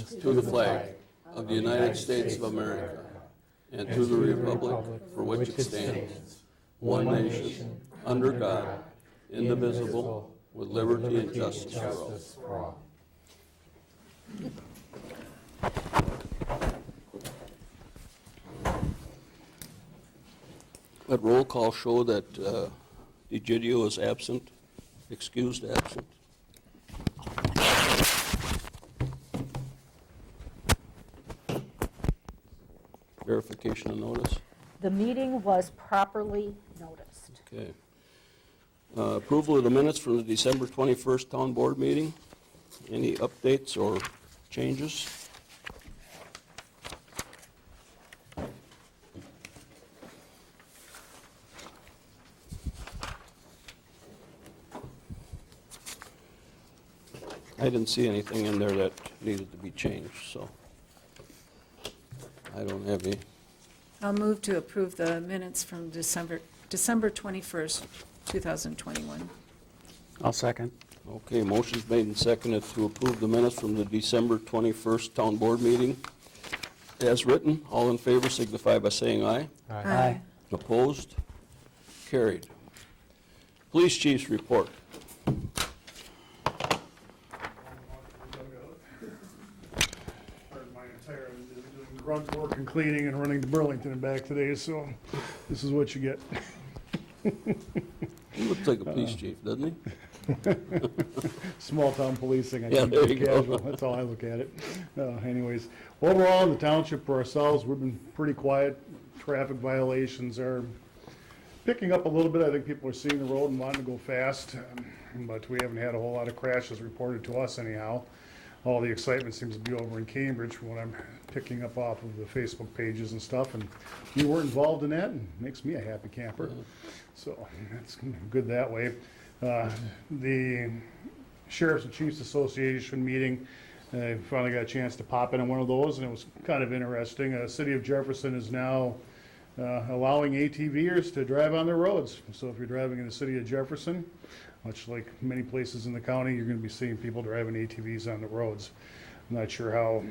to the flag of the United States of America and to the republic for which it stands, one nation, under God, indivisible, with liberty and justice for all. Let roll call show that Egidio is absent, excused absent. Verification of notice. The meeting was properly noticed. Okay. Approval of the minutes from the December 21st Town Board meeting. Any updates or changes? I didn't see anything in there that needed to be changed, so I don't have any. I'll move to approve the minutes from December 21st, 2021. I'll second. Okay, motion's made and seconded to approve the minutes from the December 21st Town Board meeting. As written, all in favor signify by saying aye. Aye. Opposed? Carried. Police Chief's report. Grunt work and cleaning and running to Burlington and back today, so this is what you get. He looks like a police chief, doesn't he? Small town policing, I Yeah, think, there you go. casual, that's how I look at it. Anyways, overall in the township for ourselves, we've been pretty quiet. Traffic violations are picking up a little bit. I think people are seeing the road and wanting to go fast, but we haven't had a whole lot of crashes reported to us anyhow. All the excitement seems to be over in Cambridge from what I'm picking up off of the Facebook pages and stuff, and we were involved in that, and it makes me a happy camper. So that's good that way. The Sheriffs and Chiefs Association meeting, I finally got a chance to pop in on one of those, and it was kind of interesting. City of Jefferson is now allowing ATVers to drive on their roads. So if you're driving in the city of Jefferson, much like many places in the county, you're going to be seeing people driving ATVs on the roads. I'm not sure how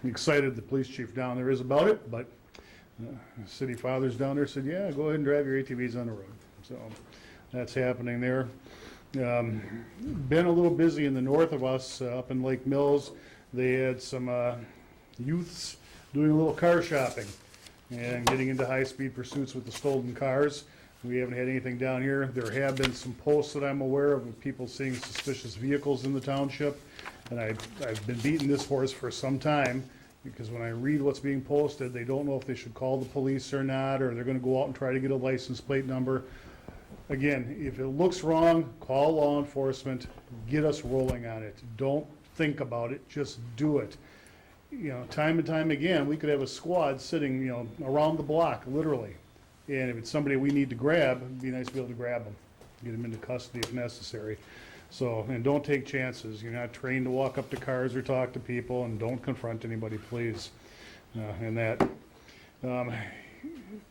excited the police chief down there is about it, but city fathers down there said, yeah, go ahead and drive your ATVs on the road. So that's happening there. Been a little busy in the north of us, up in Lake Mills. They had some youths doing a little car shopping and getting into high-speed pursuits with the stolen cars. We haven't had anything down here. There have been some posts that I'm aware of people seeing suspicious vehicles in the township, and I've been beating this horse for some time, because when I read what's being posted, they don't know if they should call the police or not, or they're going to go out and try to get a license plate number. Again, if it looks wrong, call law enforcement, get us rolling on it. Don't think about it, just do it. You know, time and time again, we could have a squad sitting, you know, around the block, literally. And if it's somebody we need to grab, it'd be nice to be able to grab them, get them into custody if necessary. So, and don't take chances. You're not trained to walk up to cars or talk to people, and don't confront anybody, please. And that,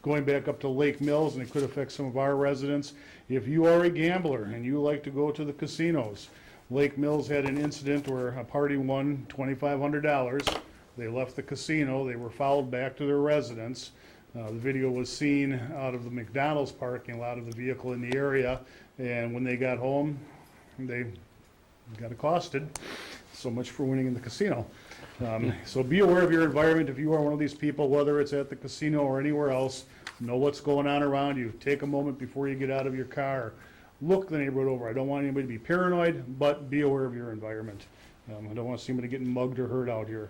going back up to Lake Mills, and it could affect some of our residents. If you are a gambler and you like to go to the casinos, Lake Mills had an incident where a party won $2,500. They left the casino. They were followed back to their residence. The video was seen out of the McDonald's parking lot of the vehicle in the area, and when they got home, they got accosted. So much for winning in the casino. So be aware of your environment. If you are one of these people, whether it's at the casino or anywhere else, know what's going on around you. Take a moment before you get out of your car. Look the neighborhood over. I don't want anybody to be paranoid, but be aware of your environment. I don't want to see anybody getting mugged or hurt out here.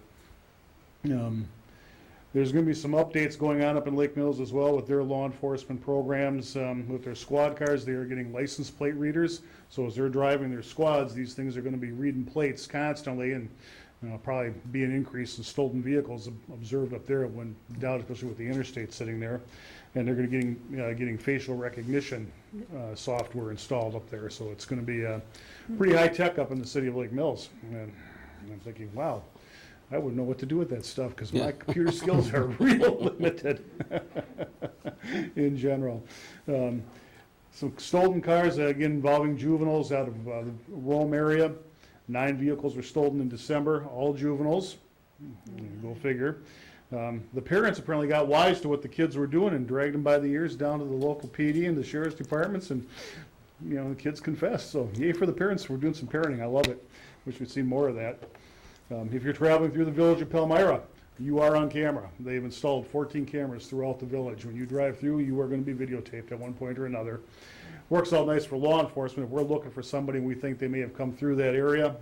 There's going to be some updates going on up in Lake Mills as well with their law enforcement programs. With their squad cars, they are getting license plate readers. So as they're driving their squads, these things are going to be reading plates constantly, and probably be an increase in stolen vehicles observed up there when doubt, especially with the interstate sitting there. And they're going to be getting facial recognition software installed up there. So it's going to be pretty high tech up in the city of Lake Mills. And I'm thinking, wow. I wouldn't know what to do with that stuff because my computer skills are real limited in general. Some stolen cars, again, involving juveniles out of the Rome area. 9 vehicles were stolen in December, all juveniles. Go figure. The parents apparently got wise to what the kids were doing and dragged them by the ears down to the local PD and the sheriff's departments, and the kids confessed. So yay for the parents for doing some parenting. I love it. Wish we'd seen more of that. If you're traveling through the village of Palmyra, you are on camera. They've installed 14 cameras throughout the village. When you drive through, you are going to be videotaped at one point or another. Works out nice for law enforcement. If we're looking for somebody and we think they may have come through that area,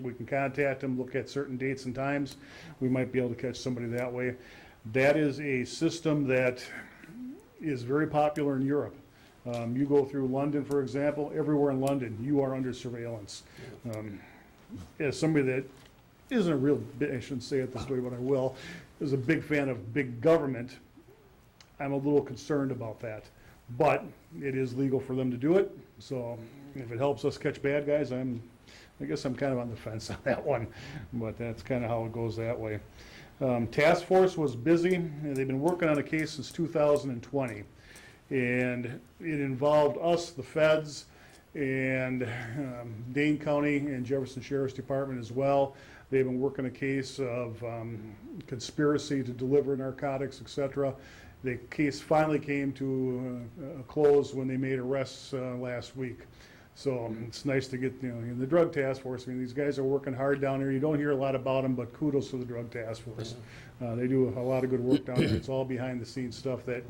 we can contact them, look at certain dates and times. We might be able to catch somebody that way. That is a system that is very popular in Europe. You go through London, for example, everywhere in London, you are under surveillance. As somebody that isn't a real, I shouldn't say it this way, but I will, is a big fan of big government, I'm a little concerned about that. But it is legal for them to do it, so if it helps us catch bad guys, I guess I'm kind of on the fence on that one, but that's kind of how it goes that way. Task force was busy, and they've been working on a case since 2020, and it involved us, the feds, and Dane County and Jefferson Sheriff's Department as well. They've been working a case of conspiracy to deliver narcotics, etc. The case finally came to a close when they made arrests last week. So it's nice to get, in the drug task force, these guys are working hard down there. You don't hear a lot about them, but kudos to the drug task force. They do a lot of good work down there. It's all behind the scenes stuff that,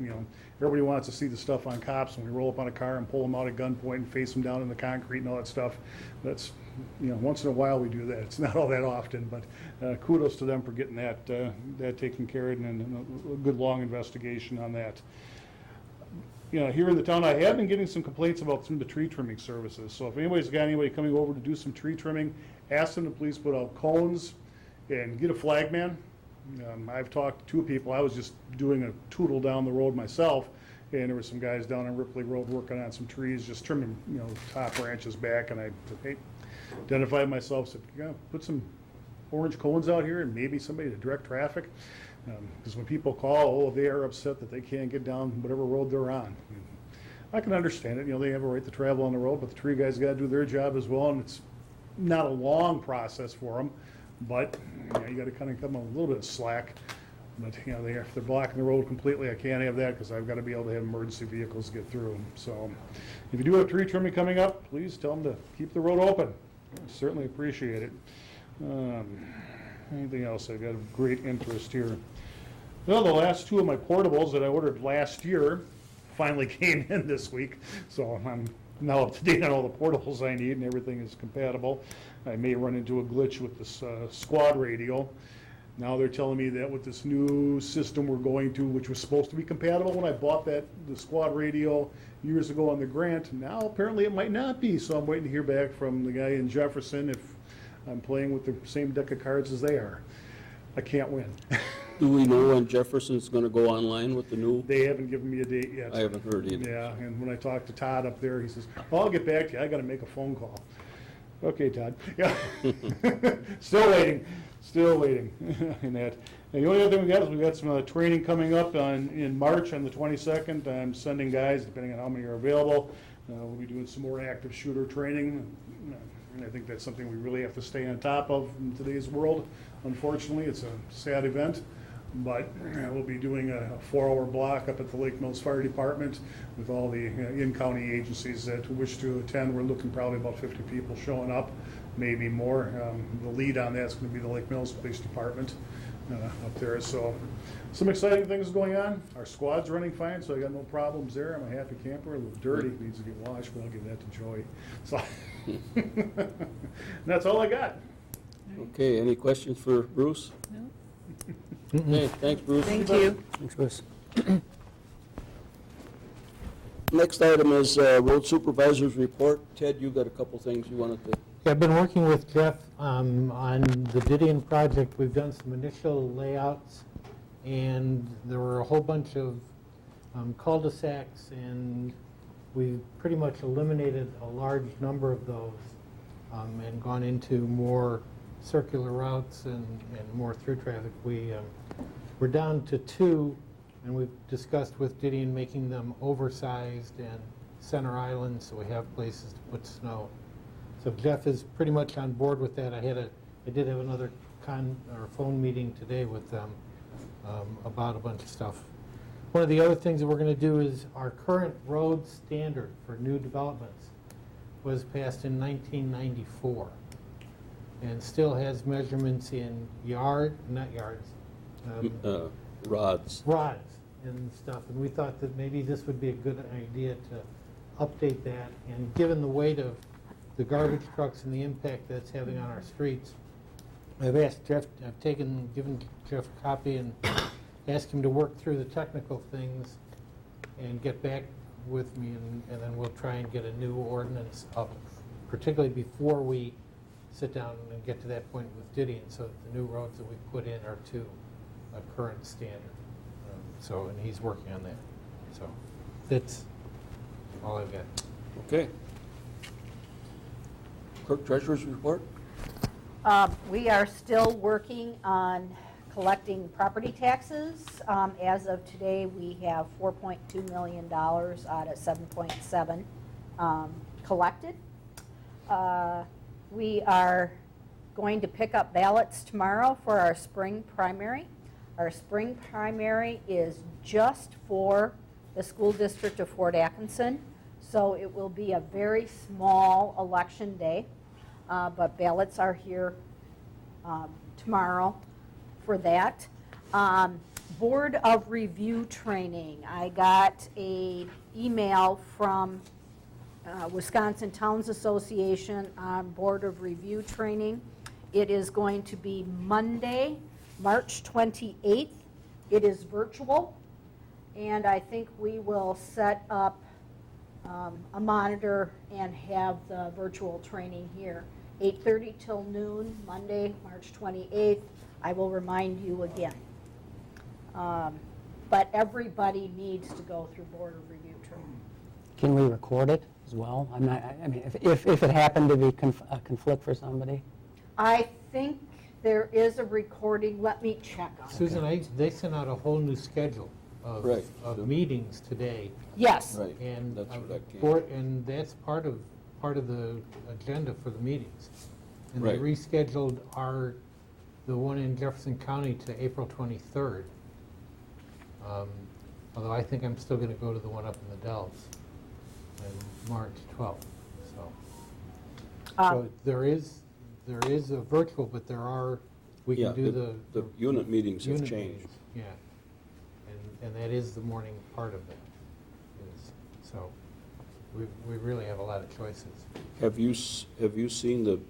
everybody wants to see the stuff on cops when we roll up on a car and pull them out at gunpoint and face them down in the concrete and all that stuff. That's, once in a while we do that. It's not all that often, but kudos to them for getting that taken care of and a good long investigation on that. Here in the town, I have been getting some complaints about some of the tree trimming services. So if anybody's got anybody coming over to do some tree trimming, ask them to please put out cones and get a flagman. I've talked to two people. I was just doing a tootle down the road myself, and there were some guys down on Ripley Road working on some trees, just trimming, top branches back. And I identified myself, said, put some orange cones out here and maybe somebody to direct traffic. Because when people call, they are upset that they can't get down whatever road they're on. I can understand it. They have a right to travel on the road, but the tree guys got to do their job as well, and it's not a long process for them. But you got to kind of come a little bit of slack. But if they're blocking the road completely, I can't have that because I've got to be able to have emergency vehicles get through. So if you do have tree trimming coming up, please tell them to keep the road open. I certainly appreciate it. Anything else? I've got a great interest here. Well, the last two of my portables that I ordered last year finally came in this week, so I'm now up to date on all the portables I need and everything is compatible. I may run into a glitch with this squad radio. Now they're telling me that with this new system we're going to, which was supposed to be compatible when I bought the squad radio years ago on the grant, now apparently it might not be, so I'm waiting to hear back from the guy in Jefferson if I'm playing with the same deck of cards as they are. I can't win. Do we know when Jefferson's going to go online with the new? They haven't given me a date yet. I haven't heard either. Yeah, and when I talked to Todd up there, he says, I'll get back to you. I got to make a phone call. Okay, Todd. Yeah. Still waiting in that. And the only other thing we got is we got some training coming up in March on the 22nd. I'm sending guys, depending on how many are available. We'll be doing some more active shooter training. And I think that's something we really have to stay on top of in today's world. Unfortunately, it's a sad event, but we'll be doing a 4-hour block up at the Lake Mills Fire Department with all the in-county agencies that wish to attend. We're looking probably about 50 people showing up, maybe more. The lead on that's going to be the Lake Mills Police Department up there. So some exciting things going on. Our squad's running fine, so I got no problems there. I'm a happy camper. A little dirty, needs to get washed, but I'll give that to Joy. So that's all I got. Okay, any questions for Bruce? No? Okay, thanks, Bruce. Thank you. Thanks, Bruce. Next item is road supervisor's report. Ted, you got a couple things you wanted to. Yeah, I've been working with Jeff on the Didion project. We've done some initial layouts, and there were a whole bunch of cul-de-sacs, and we pretty much eliminated a large number of those and gone into more circular routes and more through traffic. We're down to 2, and we've discussed with Didion making them oversized and center islands so we have places to put snow. So Jeff is pretty much on board with that. I did have another phone meeting today with them about a bunch of stuff. One of the other things that we're going to do is our current road standard for new developments was passed in 1994 and still has measurements in Rods. rods and stuff. And we thought that maybe this would be a good idea to update that. And given the weight of the garbage trucks and the impact that's having on our streets, I've asked Jeff, given Jeff a copy and asked him to work through the technical things and get back with me, and then we'll try and get a new ordinance up, particularly before we sit down and get to that point with Didion, so that the new roads that we put in are to a current standard. And he's working on that. So that's all I've got. Okay. Clerk Treasurer's report? We are still working on collecting property taxes. As of today, we have $4.2 million out of 7.7 collected. We are going to pick up ballots tomorrow for our spring primary. Our spring primary is just for the school district of Fort Atkinson, so it will be a very small election day, but ballots are here tomorrow for that. Board of Review training. I got an email from Wisconsin Towns Association on Board of Review training. It is going to be Monday, March 28th. It is virtual, and I think we will set up a monitor and have the virtual training here. 8:30 till noon, Monday, March 28th. I will remind you again. But everybody needs to go through Board of Review training. Can we record it as well? I mean, if it happened to be a conflict for somebody? I think there is a recording. Let me check on it. Susan, they sent out a whole new schedule Right. of meetings today. Yes. Right. And That's where that came. and that's part of the agenda for the meetings. And they Right. rescheduled the one in Jefferson County to April 23rd. Although I think I'm still going to go to the one up in the Dells on March 12th. So there is a virtual, but we Yeah, can do the unit meetings have unit changed. meetings, yeah. And that is the morning part of that. So we really have a lot of choices. Have you seen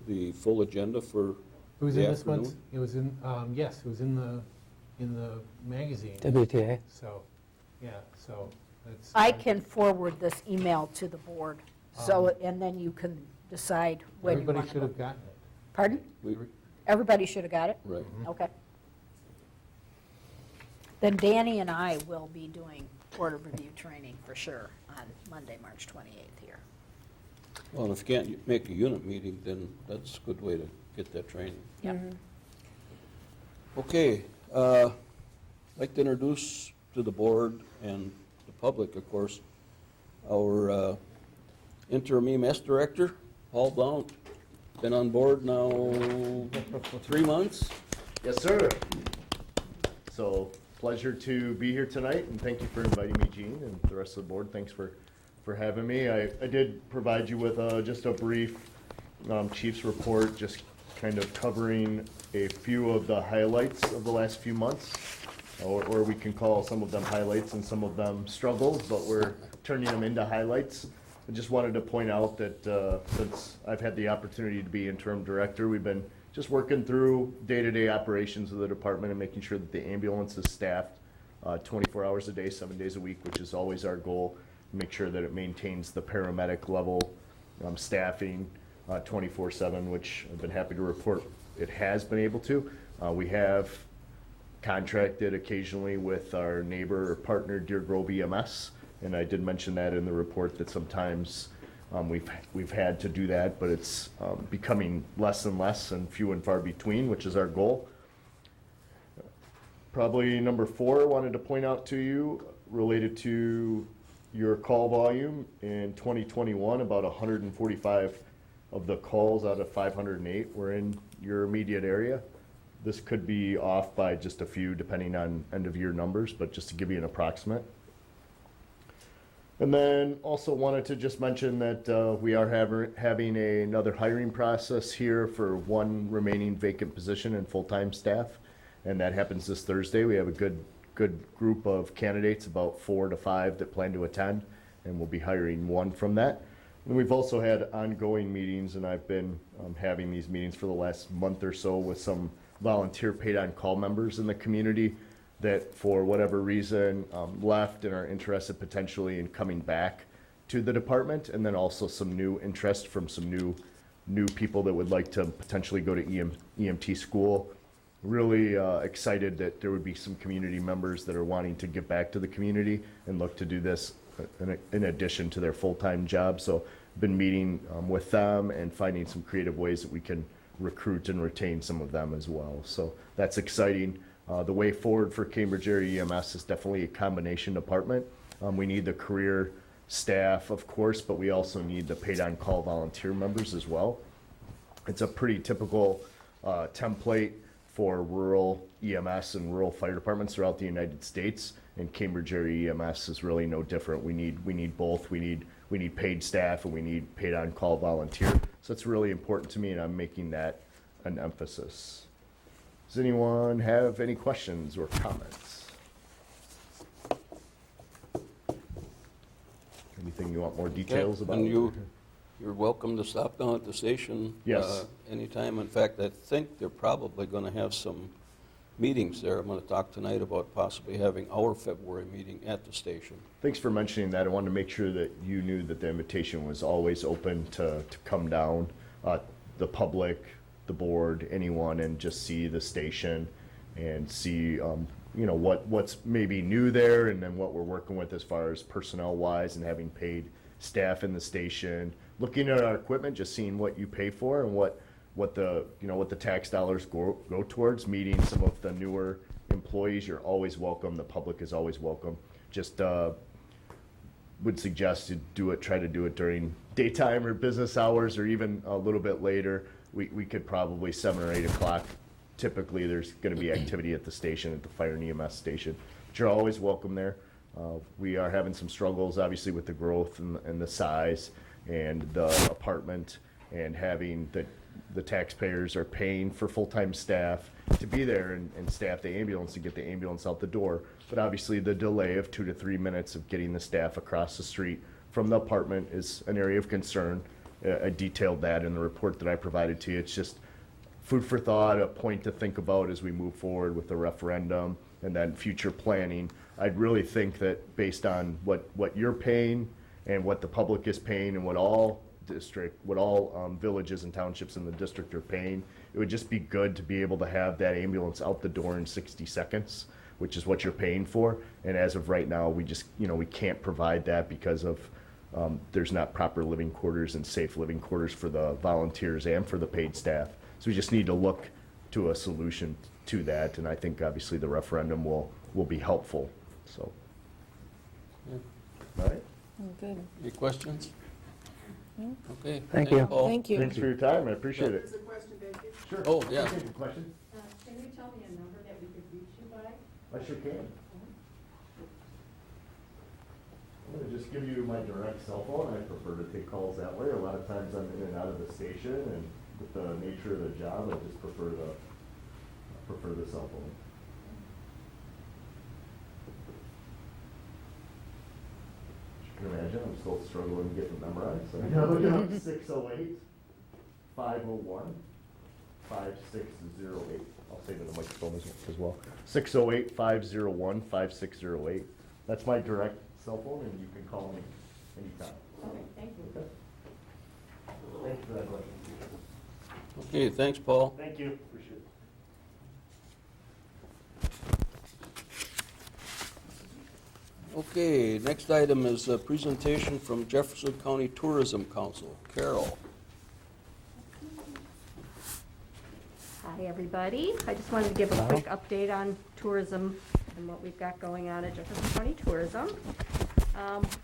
the full agenda for It was the in this month's, afternoon? it was in, yes, it was in the magazine. WTA? So, yeah, so it's. I can forward this email to the board, and then you can decide when you Everybody want to should go. have gotten it. Pardon? We- Everybody should have got it? Right. Okay. Then Danny and I will be doing Board of Review training for sure on Monday, March 28th here. Well, and if you can't make a unit meeting, then that's a good way to get that training. Yep. Okay, I'd like to introduce to the board and the public, of course, our interim EMS director, Paul Blount. Been on board now 3 months. Yes, sir. So, pleasure to be here tonight, and thank you for inviting me, Gene, and the rest of the board. Thanks for having me. I did provide you with just a brief chief's report, just kind of covering a few of the highlights of the last few months, or we can call some of them highlights and some of them struggles, but we're turning them into highlights. I just wanted to point out that since I've had the opportunity to be interim director, we've been just working through day-to-day operations of the department and making sure that the ambulance is staffed 24 hours a day, 7 days a week, which is always our goal. Make sure that it maintains the paramedic level staffing 24/7, which I've been happy to report it has been able to. We have contracted occasionally with our neighbor or partner, Deer Grove EMS, and I did mention that in the report that sometimes we've had to do that, but it's becoming less and less and few and far between, which is our goal. Probably number 4 I wanted to point out to you related to your call volume in 2021, about 145 of the calls out of 508 were in your immediate area. This could be off by just a few depending on end of year numbers, but just to give you an approximate. And then also wanted to just mention that we are having another hiring process here for one remaining vacant position and full-time staff. And that happens this Thursday. We have a good group of candidates, about 4 to 5 that plan to attend, and we'll be hiring one from that. And we've also had ongoing meetings, and I've been having these meetings for the last month or so with some volunteer paid-on-call members in the community that for whatever reason left and are interested potentially in coming back to the department, and then also some new interest from some new people that would like to potentially go to EMT school. Really excited that there would be some community members that are wanting to get back to the community and look to do this in addition to their full-time job. So been meeting with them and finding some creative ways that we can recruit and retain some of them as well. So that's exciting. The way forward for Cambridge Area EMS is definitely a combination department. We need the career staff, of course, but we also need the paid-on-call volunteer members as well. It's a pretty typical template for rural EMS and rural fire departments throughout the United States, and Cambridge Area EMS is really no different. We need both. We need paid staff and we need paid-on-call volunteer. So it's really important to me, and I'm making that an emphasis. Does anyone have any questions or comments? Anything you want more details about? And you're welcome to stop down at the station. Yes. Anytime. In fact, I think they're probably going to have some meetings there. I'm going to talk tonight about possibly having our February meeting at the station. Thanks for mentioning that. I wanted to make sure that you knew that the invitation was always open to come down, the public, the board, anyone, and just see the station and see what's maybe new there, and then what we're working with as far as personnel wise and having paid staff in the station, looking at our equipment, just seeing what you pay for and what the tax dollars go towards, meeting some of the newer employees. You're always welcome. The public is always welcome. Just would suggest you try to do it during daytime or business hours, or even a little bit later. We could probably 7 or 8 o'clock. Typically, there's going to be activity at the station, at the fire and EMS station. But you're always welcome there. We are having some struggles, obviously, with the growth and the size and the apartment, and having the taxpayers are paying for full-time staff to be there and staff the ambulance and get the ambulance out the door. But obviously, the delay of 2 to 3 minutes of getting the staff across the street from the apartment is an area of concern. I detailed that in the report that I provided to you. It's just food for thought, a point to think about as we move forward with the referendum and then future planning. I'd really think that based on what you're paying and what the public is paying and what all villages and townships in the district are paying, it would just be good to be able to have that ambulance out the door in 60 seconds, which is what you're paying for. And as of right now, we just, we can't provide that because of there's not proper living quarters and safe living quarters for the volunteers and for the paid staff. So we just need to look to a solution to that, and I think obviously the referendum will be helpful, so. All right. Good. Any questions? Okay. Thank you. Paul. Thank you. Thanks for your time, I appreciate it. There's a question back here. Sure. Oh, yeah. Can I take a question? Can you tell me a number that we could reach you by? I sure can. I'm gonna just give you my direct cell phone. I prefer to take calls that way. A lot of times I'm in and out of the station, and with the nature of the job, I just prefer the cell phone. As you can imagine, I'm still struggling to get it memorized. So I gotta look it up. 608-501-5608. I'll say to the microphone as well. 608-501-5608. That's my direct cell phone, and you can call me anytime. Okay, thank you. Okay. Thank you for that question. Okay, thanks, Paul. Thank you. Appreciate it. Okay, next item is a presentation from Jefferson County Tourism Council. Carol. Hi, everybody. I just wanted to give a quick update on tourism and what we've got going on at Jefferson County Tourism.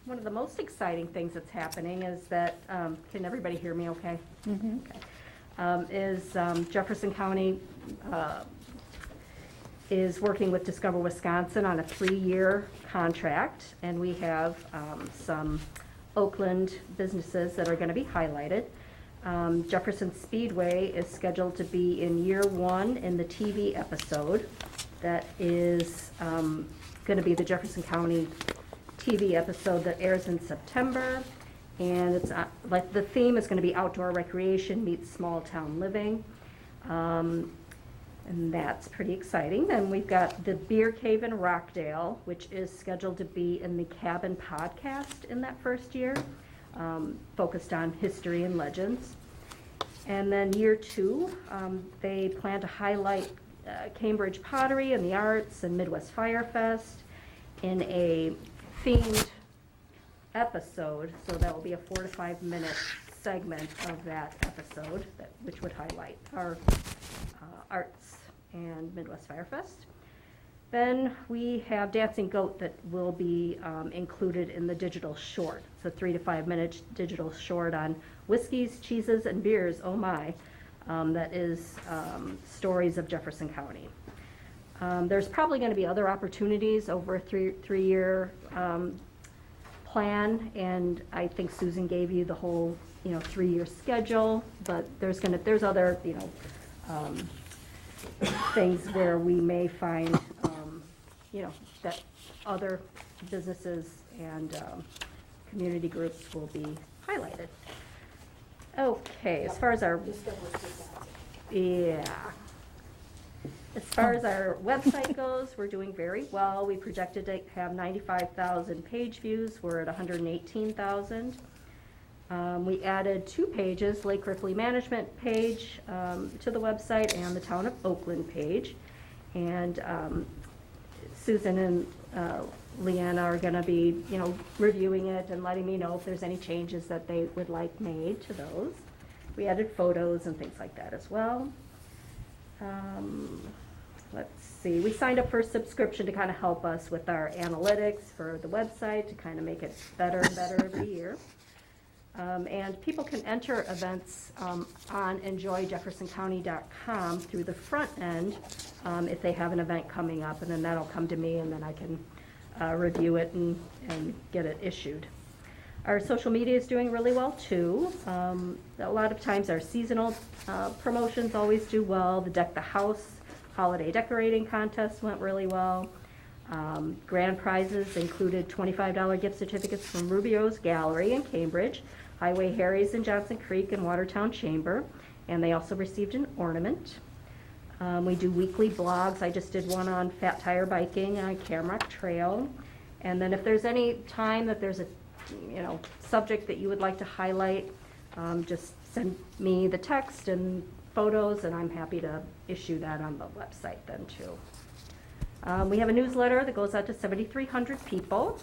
One of the most exciting things that's happening is that, can everybody hear me okay? Okay. is Jefferson County is working with Discover Wisconsin on a 3-year contract, and we have some Oakland businesses that are going to be highlighted. Jefferson Speedway is scheduled to be in year 1 in the TV episode. That is going to be the Jefferson County TV episode that airs in September. And it's like the theme is going to be outdoor recreation meets small town living. And that's pretty exciting. Then we've got the Beer Cave in Rockdale, which is scheduled to be in the Cabin podcast in that first year, focused on history and legends. And then year 2, they plan to highlight Cambridge pottery and the arts and Midwest Fire Fest in a themed episode. So that will be a 4 to 5 minute segment of that episode, which would highlight our arts and Midwest Fire Fest. Then we have Dancing Goat that will be included in the digital short. It's a 3 to 5 minute digital short on whiskeys, cheeses, and beers, oh my. That is stories of Jefferson County. There's probably going to be other opportunities over a three-year plan, and I think Susan gave you the whole 3-year schedule. But there's other things where we may find that other businesses and community groups will be highlighted. Okay, as far as our website goes, we're doing very well. We projected to have 95,000 page views. We're at 118,000. We added 2 pages, Lake Ripley Management page to the website and the Town of Oakland page. And Susan and Leanna are going to be, reviewing it and letting me know if there's any changes that they would like made to those. We added photos and things like that as well. Let's see, we signed up for a subscription to kind of help us with our analytics for the website to kind of make it better and better every year. And people can enter events on enjoyjeffersoncounty.com through the front end if they have an event coming up, and then that'll come to me, and then I can review it and get it issued. Our social media is doing really well too. A lot of times our seasonal promotions always do well. The Deck the House holiday decorating contest went really well. Grand prizes included $25 gift certificates from Rubio's Gallery in Cambridge, Highway Harry's in Johnson Creek and Watertown Chamber, and they also received an ornament. We do weekly blogs. I just did one on fat tire biking on Camrock Trail. And then if there's any time that there's a subject that you would like to highlight, just send me the text and photos, and I'm happy to issue that on the website then too. We have a newsletter that goes out to 7,300 people,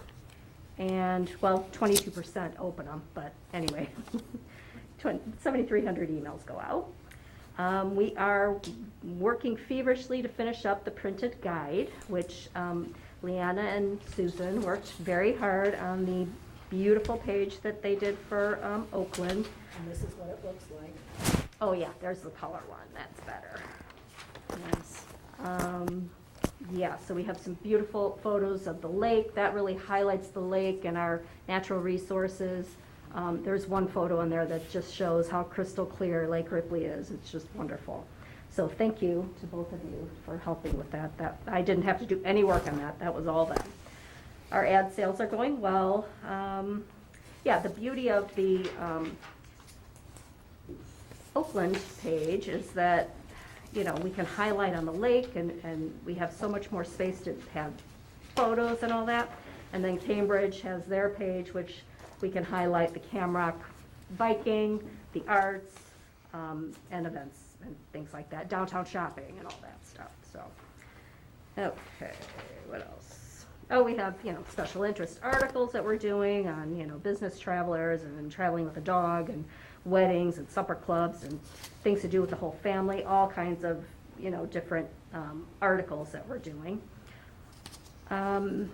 and 22% open them, but anyway, 7,300 emails go out. We are working feverishly to finish up the printed guide, which Leanna and Susan worked very hard on the beautiful page that they did for Oakland. And this is what it looks like. Oh yeah, there's the color one, that's better. Nice. Yeah, so we have some beautiful photos of the lake. That really highlights the lake and our natural resources. There's one photo in there that just shows how crystal clear Lake Ripley is. It's just wonderful. So thank you to both of you for helping with that. I didn't have to do any work on that. That was all them. Our ad sales are going well. Yeah, the beauty of the Oakland page is that we can highlight on the lake, and we have so much more space to have photos and all that. And then Cambridge has their page, which we can highlight the Camrock biking, the arts, and events and things like that, downtown shopping and all that stuff. So, okay, what else? Oh, we have, special interest articles that we're doing on, business travelers and traveling with a dog and weddings and supper clubs and things to do with the whole family, all kinds of, different articles that we're doing. And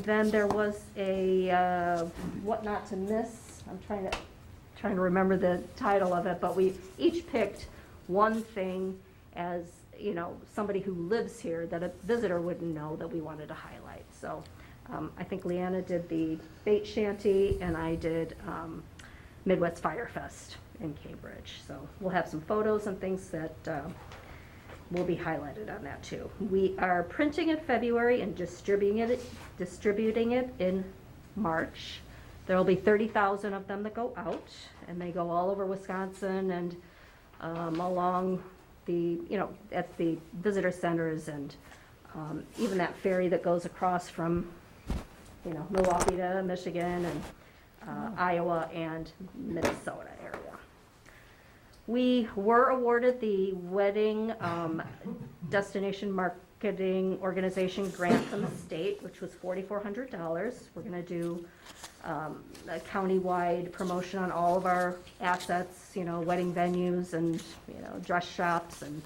then there was a what not to miss. I'm trying to trying to remember the title of it, but we each picked one thing as, you know, somebody who lives here that a visitor wouldn't know that we wanted to highlight. So I think Leanna did the bait shanty, and I did Midwest Fire Fest in Cambridge. So we'll have some photos and things that will be highlighted on that too. We are printing in February and distributing it in March. There will be 30,000 of them that go out, and they go all over Wisconsin and along the, you know, at the visitor centers, and even that ferry that goes across from, you know, Milwaukee to Michigan and Iowa and Minnesota area. We were awarded the wedding destination marketing organization grant from the state, which was $4,400. We're going to do a county-wide promotion on all of our assets, you know, wedding venues and, you know, dress shops and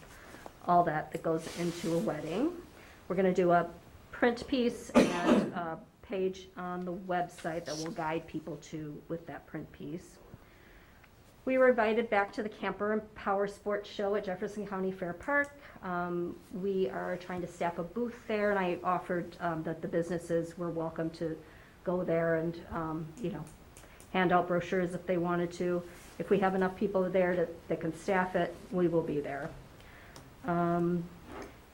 all that goes into a wedding. We're going to do a print piece and a page on the website that will guide people to with that print piece. We were invited back to the Camper and Power Sports Show at Jefferson County Fair Park. We are trying to staff a booth there, and I offered that the businesses were welcome to go there and, you know, hand out brochures if they wanted to. If we have enough people there that can staff it, we will be there.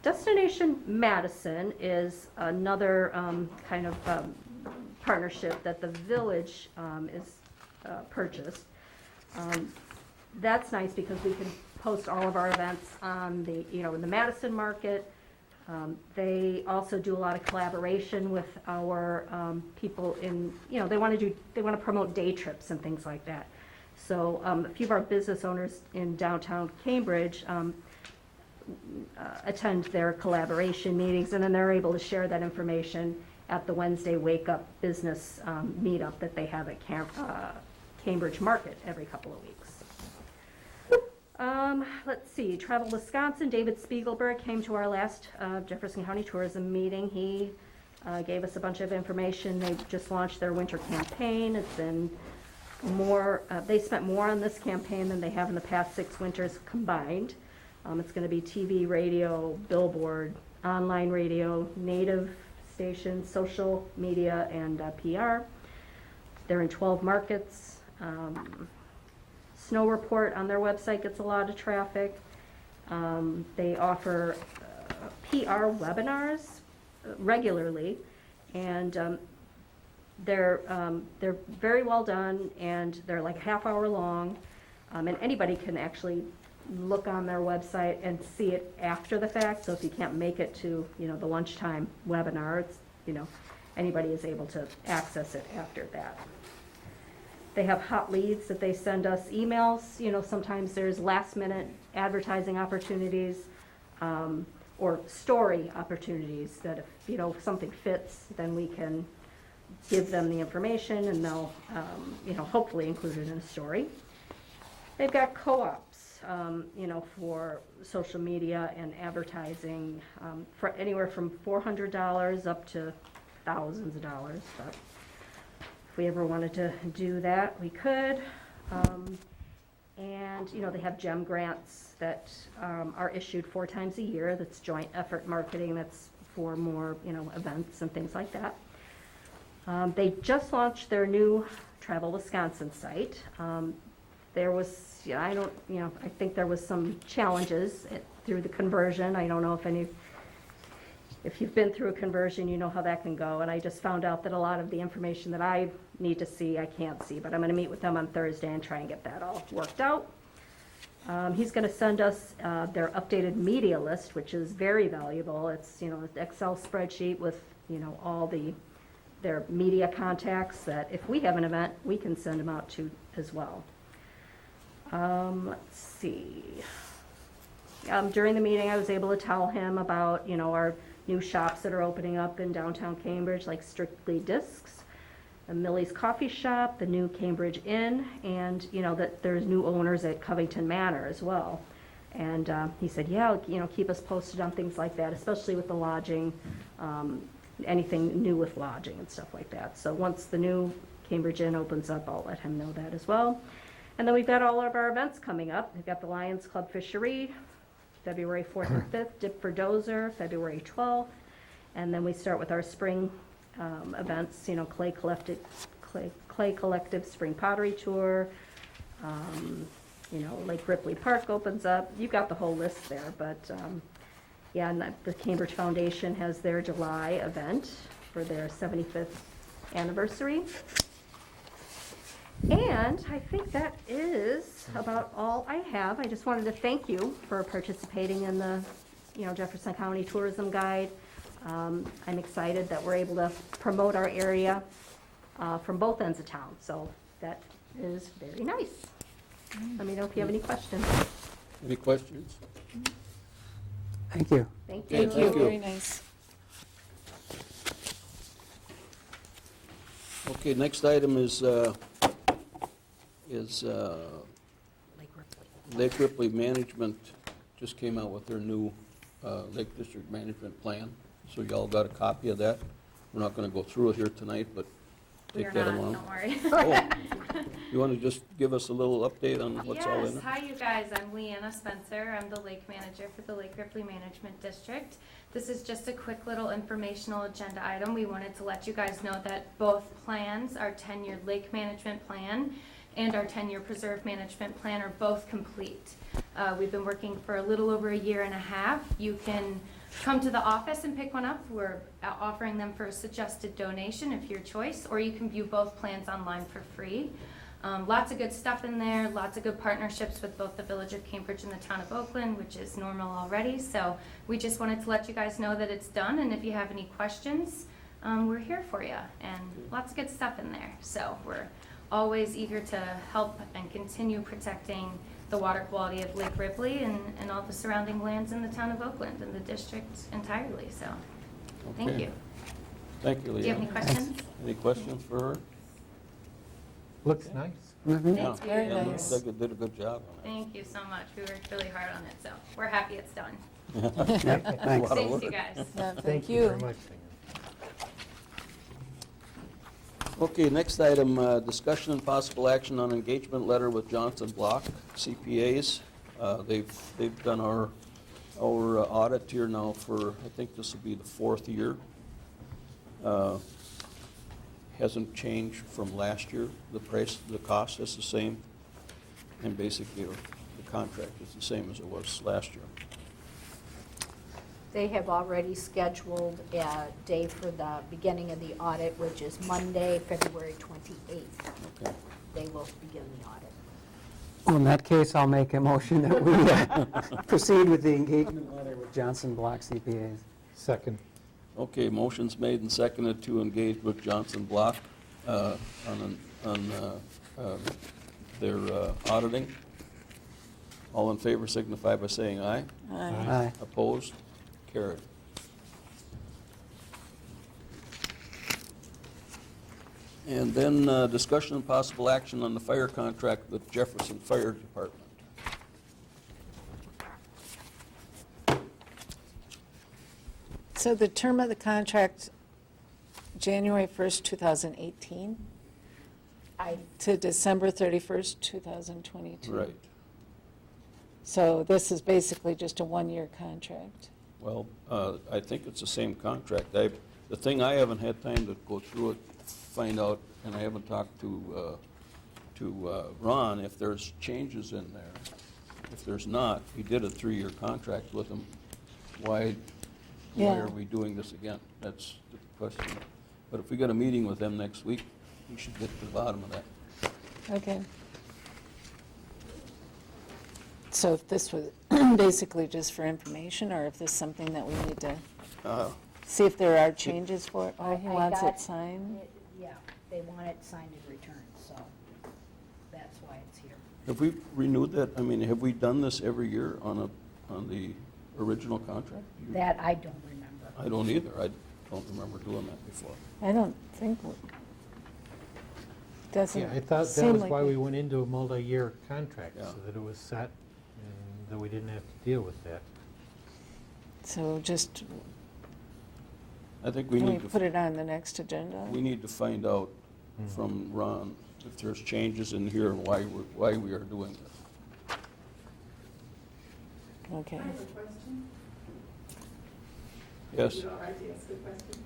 Destination Madison is another kind of partnership that the village is purchased. That's nice because we can post all of our events on the, you know, in the Madison market. They also do a lot of collaboration with our people in, you know, they want to promote day trips and things like that. So a few of our business owners in downtown Cambridge attend their collaboration meetings, and then they're able to share that information at the Wednesday Wake Up Business meetup that they have at Cambridge Market every couple of weeks. Let's see, Travel Wisconsin, David Spiegelberg came to our last Jefferson County Tourism meeting. He gave us a bunch of information. They just launched their winter campaign. It's been more, they spent more on this campaign than they have in the past 6 winters combined. It's going to be TV, radio, billboard, online radio, native stations, social media, and PR. They're in 12 markets. Snow Report on their website gets a lot of traffic. They offer PR webinars regularly, and they're very well done, and they're like half-hour long, and anybody can actually look on their website and see it after the fact. So if you can't make it to, you know, the lunchtime webinar, it's, you know, anybody is able to access it after that. They have hot leads that they send us emails. You know, sometimes there's last-minute advertising opportunities or story opportunities that if, you know, if something fits, then we can give them the information, and they'll, you know, hopefully include it in a story. They've got co-ops, you know, for social media and advertising, for anywhere from $400 up to thousands of dollars. But if we ever wanted to do that, we could. And, you know, they have GEM grants that are issued 4 times a year. That's joint effort marketing. That's for more, you know, events and things like that. They just launched their new Travel Wisconsin site. There was, yeah, I think there was some challenges through the conversion. I don't know if you've been through a conversion, you know how that can go. And I just found out that a lot of the information that I need to see, I can't see. But I'm going to meet with them on Thursday and try and get that all worked out. He's going to send us their updated media list, which is very valuable. It's, you know, an Excel spreadsheet with, you know, all their media contacts that if we have an event, we can send them out to as well. Let's see. During the meeting, I was able to tell him about, you know, our new shops that are opening up in downtown Cambridge, like Strictly Discs, the Millie's Coffee Shop, the new Cambridge Inn, and, you know, that there's new owners at Covington Manor as well. And he said, yeah, you know, keep us posted on things like that, especially with the lodging, anything new with lodging and stuff like that. So once the new Cambridge Inn opens up, I'll let him know that as well. And then we've got all of our events coming up. We've got the Lions Club Fishery, February 4th and 5th, Dip for Dozer, February 12th. And then we start with our spring events, you know, Clay Collective Spring Pottery Tour. You know, Lake Ripley Park opens up. You've got the whole list there, but yeah, and the Cambridge Foundation has their July event for their 75th anniversary. And I think that is about all I have. I just wanted to thank you for participating in the, you know, Jefferson County Tourism Guide. I'm excited that we're able to promote our area from both ends of town, so that is very nice. Let me know if you have any questions. Any questions? Thank you. Thank you. Thank you, Thank you. very nice. Okay, next item is Lake Ripley Management just came out with their new Lake District Management Plan. So y'all got a copy of that. We're not going to go through it here tonight, but We take are that not, along. don't worry. Oh, you want to just give us a little update on what's all in Yes, it? hi you guys, I'm Leanna Spencer, I'm the lake manager for the Lake Ripley Management District. This is just a quick little informational agenda item. We wanted to let you guys know that both plans, our 10-year lake management plan and our 10-year preserve management plan, are both complete. We've been working for a little over a year and a half. You can come to the office and pick one up. We're offering them for a suggested donation of your choice, or you can view both plans online for free. Lots of good stuff in there, lots of good partnerships with both the Village of Cambridge and the Town of Oakland, which is normal already. So we just wanted to let you guys know that it's done, and if you have any questions, we're here for you. And lots of good stuff in there. So we're always eager to help and continue protecting the water quality of Lake Ripley and all the surrounding lands in the Town of Oakland and the district entirely. So thank Okay. you. Thank you, Do you have any Leanne. questions? Any questions for her? Looks nice. Mhm. Yeah, very yeah, nice. looks like it did a good job on Thank you so much. We worked really hard on it, so we're happy it's done. it. Yep, thanks. Lot of Thanks, work. you guys. Yeah, Thank you very much, Diane. Okay, next item, discussion and possible action on engagement letter with Johnson Block CPAs. They've done our audit here now for, I think this will be the 4th year. Hasn't changed from last year. The price, the cost is the same, and basically the contract is the same as it was last year. They have already scheduled a day for the beginning of the audit, which is Monday, February 28th. Okay. They will begin the audit. Well, in that case, I'll make a motion that we proceed with the engagement letter with Johnson Block CPAs. Second. Okay, motion's made and seconded to engage with Johnson Block on their auditing. All in favor signify by saying aye. Aye. Opposed? Carried. And then discussion and possible action on the fire contract with Jefferson Fire Department. So the term of the contract, January 1st, 2018 to December 31st, 2022. Right. So this is basically just a one-year contract. Well, I think it's the same contract. The thing, I haven't had time to go through it, find out, and I haven't talked to Ron if there's changes in there. If there's not, he did a 3-year contract with them. Why Yeah. are we doing this again? That's the question. But if we got a meeting with them next week, we should get to the bottom of that. Okay. So if this was basically just for information, or if this is something that we need to Uh, see if there are changes for it? Oh, he I wants got- it signed? Yeah, they want it signed and returned, so that's why it's here. Have we renewed that? I mean, have we done this every year on the original contract? That I don't remember. I don't either. I don't remember doing that before. I don't think, doesn't Yeah, I thought that seem was like why we went into a multi-year contract, Yeah. so that it was set and that we didn't have to deal with that. So just, I think we can we need put to, it on the next agenda? we need to find out from Ron if there's changes in here and why we are doing this. Okay. I have a question. Yes, Is it all right to ask a question?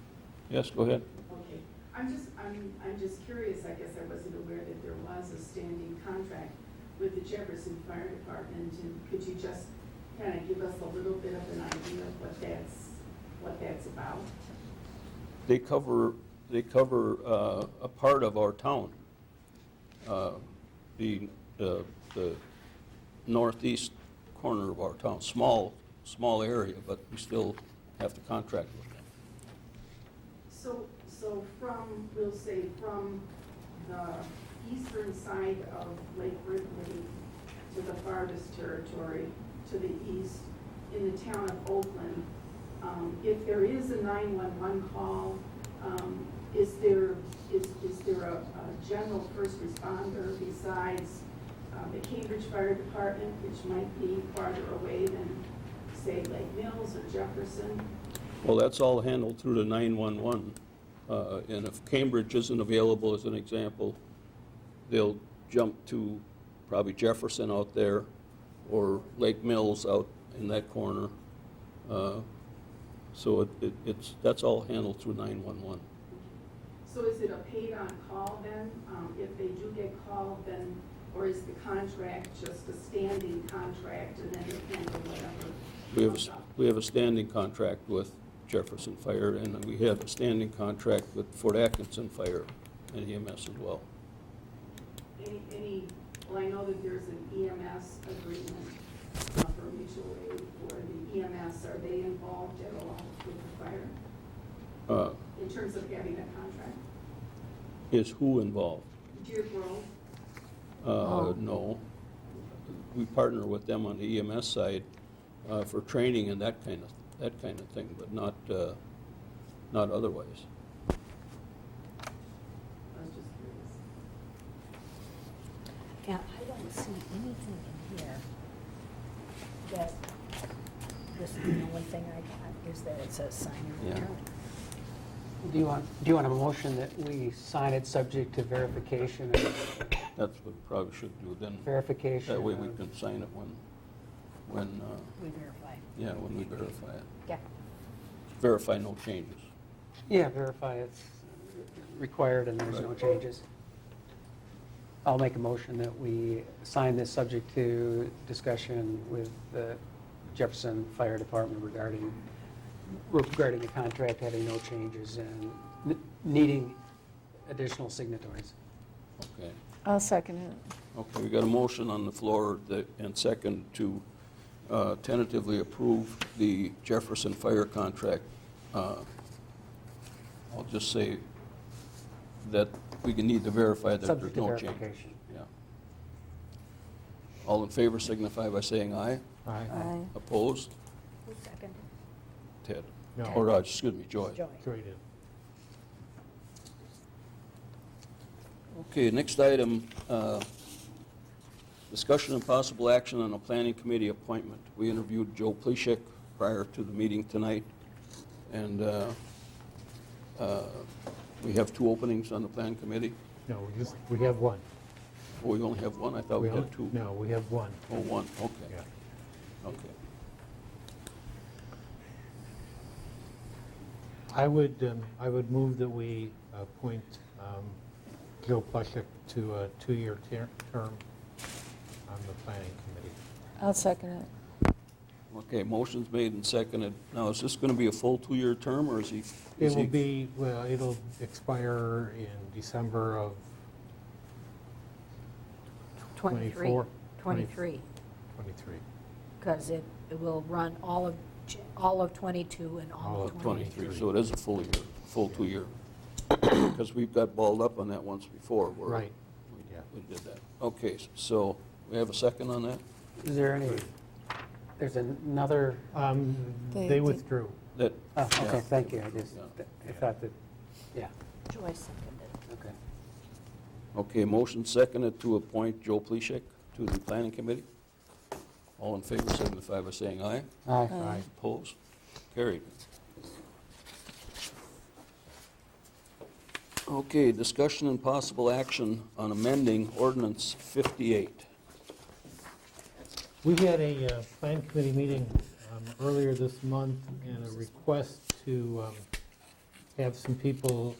yes, go ahead. Okay. I'm just curious, I guess I wasn't aware that there was a standing contract with the Jefferson Fire Department, and could you just kind of give us a little bit of an idea of what that's about? They cover a part of our town, the northeast corner of our town, small area, but we still have to contract with them. So from, we'll say, from the eastern side of Lake Ripley to the farthest territory to the east, in the town of Oakland, if there is a 911 call, is there a general first responder besides the Cambridge Fire Department, which might be farther away than, say, Lake Mills or Jefferson? Well, that's all handled through the 911. And if Cambridge isn't available, as an example, they'll jump to probably Jefferson out there or Lake Mills out in that corner. So that's all handled through 911. So is it a paid-on-call then? If they do get called, then, or is the contract just a standing contract and then they handle whatever? We have a standing contract with Jefferson Fire, and we have a standing contract with Fort Atkinson Fire and EMS as well. Well, I know that there's an EMS agreement for mutual aid for the EMS. Are they involved at all with the fire in terms of having a contract? Is who involved? Deer Grove? No. We partner with them on the EMS side for training and that kind of thing, but not otherwise. I was just curious. Yeah, I don't see anything in here that, this is the only thing I got, is that it says sign and Yeah. return. Do you want a motion that we sign it subject to verification? That's what we probably should do then. Verification. That way we of- can sign it when We verify. when we verify it. Yeah. Verify no changes. Yeah, verify it's required and there's no Right. changes. I'll make a motion that we sign this subject to discussion with the Jefferson Fire Department regarding the contract having no changes and needing additional signatories. Okay. I'll second it. Okay, we got a motion on the floor and second to tentatively approve the Jefferson Fire contract. I'll just say that we can need to verify that there's Subject to no change. verification. Yeah. All in favor signify by saying aye. Aye. Opposed? Who seconded? Ted. No. Or, excuse me, Joy. Joy. Joy did. Okay, next item, discussion and possible action on a planning committee appointment. We interviewed Joe Pleshek prior to the meeting tonight, and we have 2 openings on the planning committee. No, we have one. Oh, we only have one? I thought we had 2. No, we have one. Oh, one, okay, Yeah. okay. I would move that we appoint Joe Plushek to a 2-year term on the planning committee. I'll second it. Okay, motion's made and seconded. Now, is this going to be a full 2-year term, or is he? It will be, well, it'll expire in December of 23. 24? 23, 23. because it will run all of 22 and all of 23. 23, so it is a full 2-year. Because we've got balled up on that once before. where Right. Yeah. We did that. Okay, so we have a second on that? Is there any, there's another, They withdrew. That, oh, okay, yeah. thank you. I thought that, yeah, Joy seconded. okay. Okay, motion seconded to appoint Joe Pleshek to the planning committee. All in favor signify by saying aye. Aye. Aye. Opposed? Carried. Okay, discussion and possible action on amending ordinance 58. We had a plan committee meeting earlier this month and a request to have some people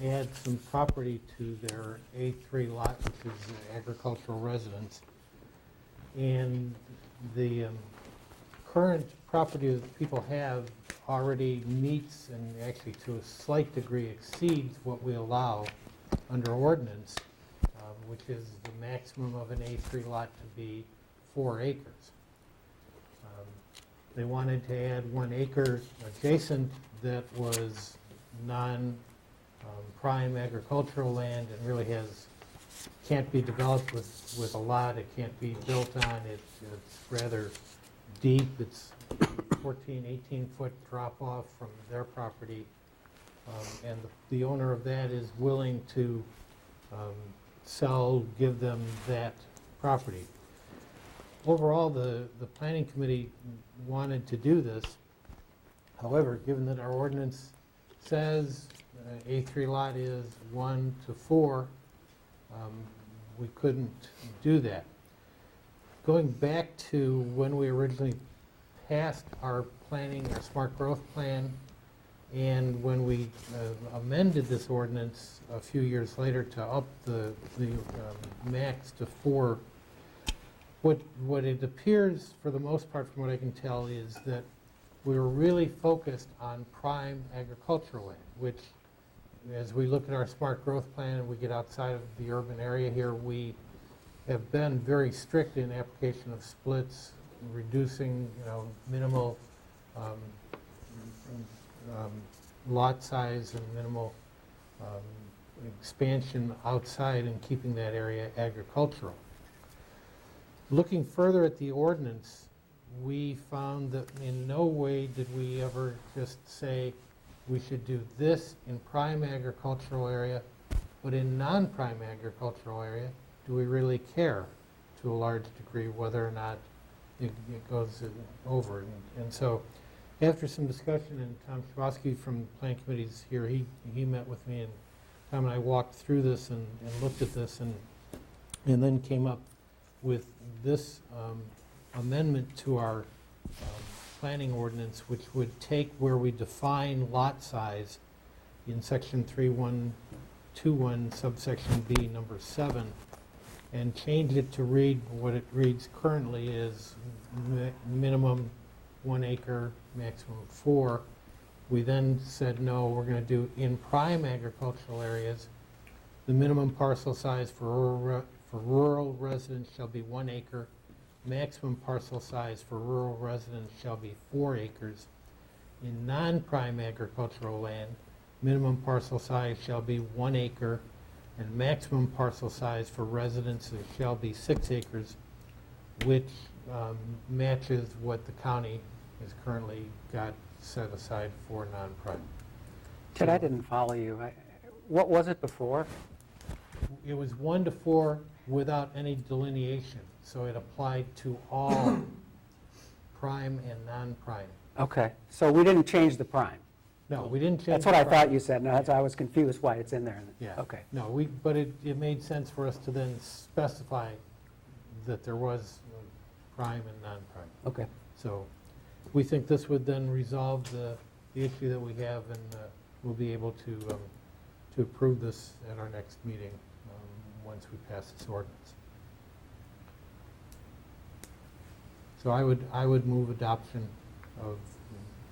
add some property to their A3 lot, which is agricultural residence. And the current property that people have already meets and actually to a slight degree exceeds what we allow under ordinance, which is the maximum of an A3 lot to be 4 acres. They wanted to add 1 acre adjacent that was non-prime agricultural land and really can't be developed with a lot. It can't be built on. It's rather deep. It's 14, 18-foot drop-off from their property. And the owner of that is willing to give them that property. Overall, the planning committee wanted to do this. However, given that our ordinance says A3 lot is 1 to 4, we couldn't do that. Going back to when we originally passed our smart growth plan, and when we amended this ordinance a few years later to up the max to 4, what it appears, for the most part, from what I can tell, is that we were really focused on prime agricultural land, which, as we look at our smart growth plan and we get outside of the urban area here, we have been very strict in application of splits, reducing, minimal lot size and minimal expansion outside and keeping that area agricultural. Looking further at the ordinance, we found that in no way did we ever just say we should do this in prime agricultural area, but in non-prime agricultural area, do we really care to a large degree whether or not it goes over? And so after some discussion, and Tom Shabowski from the Plan Committee is here, he met with me, and Tom and I walked through this and looked at this and then came up with this amendment to our planning ordinance, which would take where we define lot size in section 3121 subsection B number 7 and change it to read what it reads currently is minimum 1 acre, maximum 4. We then said, no, we're going to do in prime agricultural areas, the minimum parcel size for rural residents shall be 1 acre. Maximum parcel size for rural residents shall be 4 acres. In non-prime agricultural land, minimum parcel size shall be 1 acre, and maximum parcel size for residents shall be 6 acres, which matches what the county has currently got set aside for non-prime. Ted, I didn't follow you. What was it before? It was 1 to 4 without any delineation, so it applied to all prime and non-prime. Okay, so we didn't change the prime. No, we didn't change. That's what I the prime. thought you said. No, I was confused why it's in there. Yeah. Okay. No, but it made sense for us to then specify that there was prime and non-prime. Okay. So we think this would then resolve the issue that we have, and we'll be able to approve this at our next meeting once we pass this ordinance. So I would move adoption of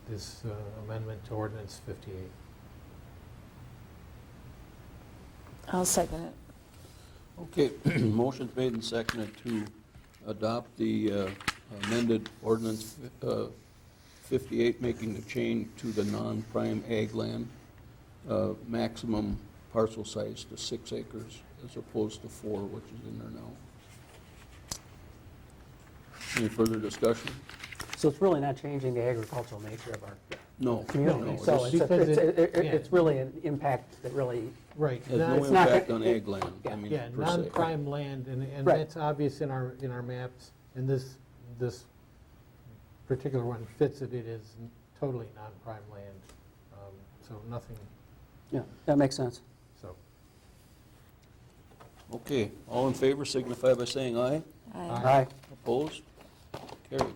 this amendment to ordinance 58. I'll second it. Okay, motion's made and seconded to adopt the amended ordinance 58, making the change to the non-prime ag land, maximum parcel size to 6 acres as opposed to 4, which is in there now. Any further discussion? So it's really not changing the agricultural nature of our No. community. No, So Because it's really an impact that really, Right. Has Not- no it's not impact gonna- on ag land, I yeah. mean, Yeah, per se. non-prime land, and Right. that's obvious in our maps, and this particular one fits it. It is totally non-prime land, so nothing. yeah, that makes sense. Okay, all in favor signify by saying aye. Aye. Opposed? Carried.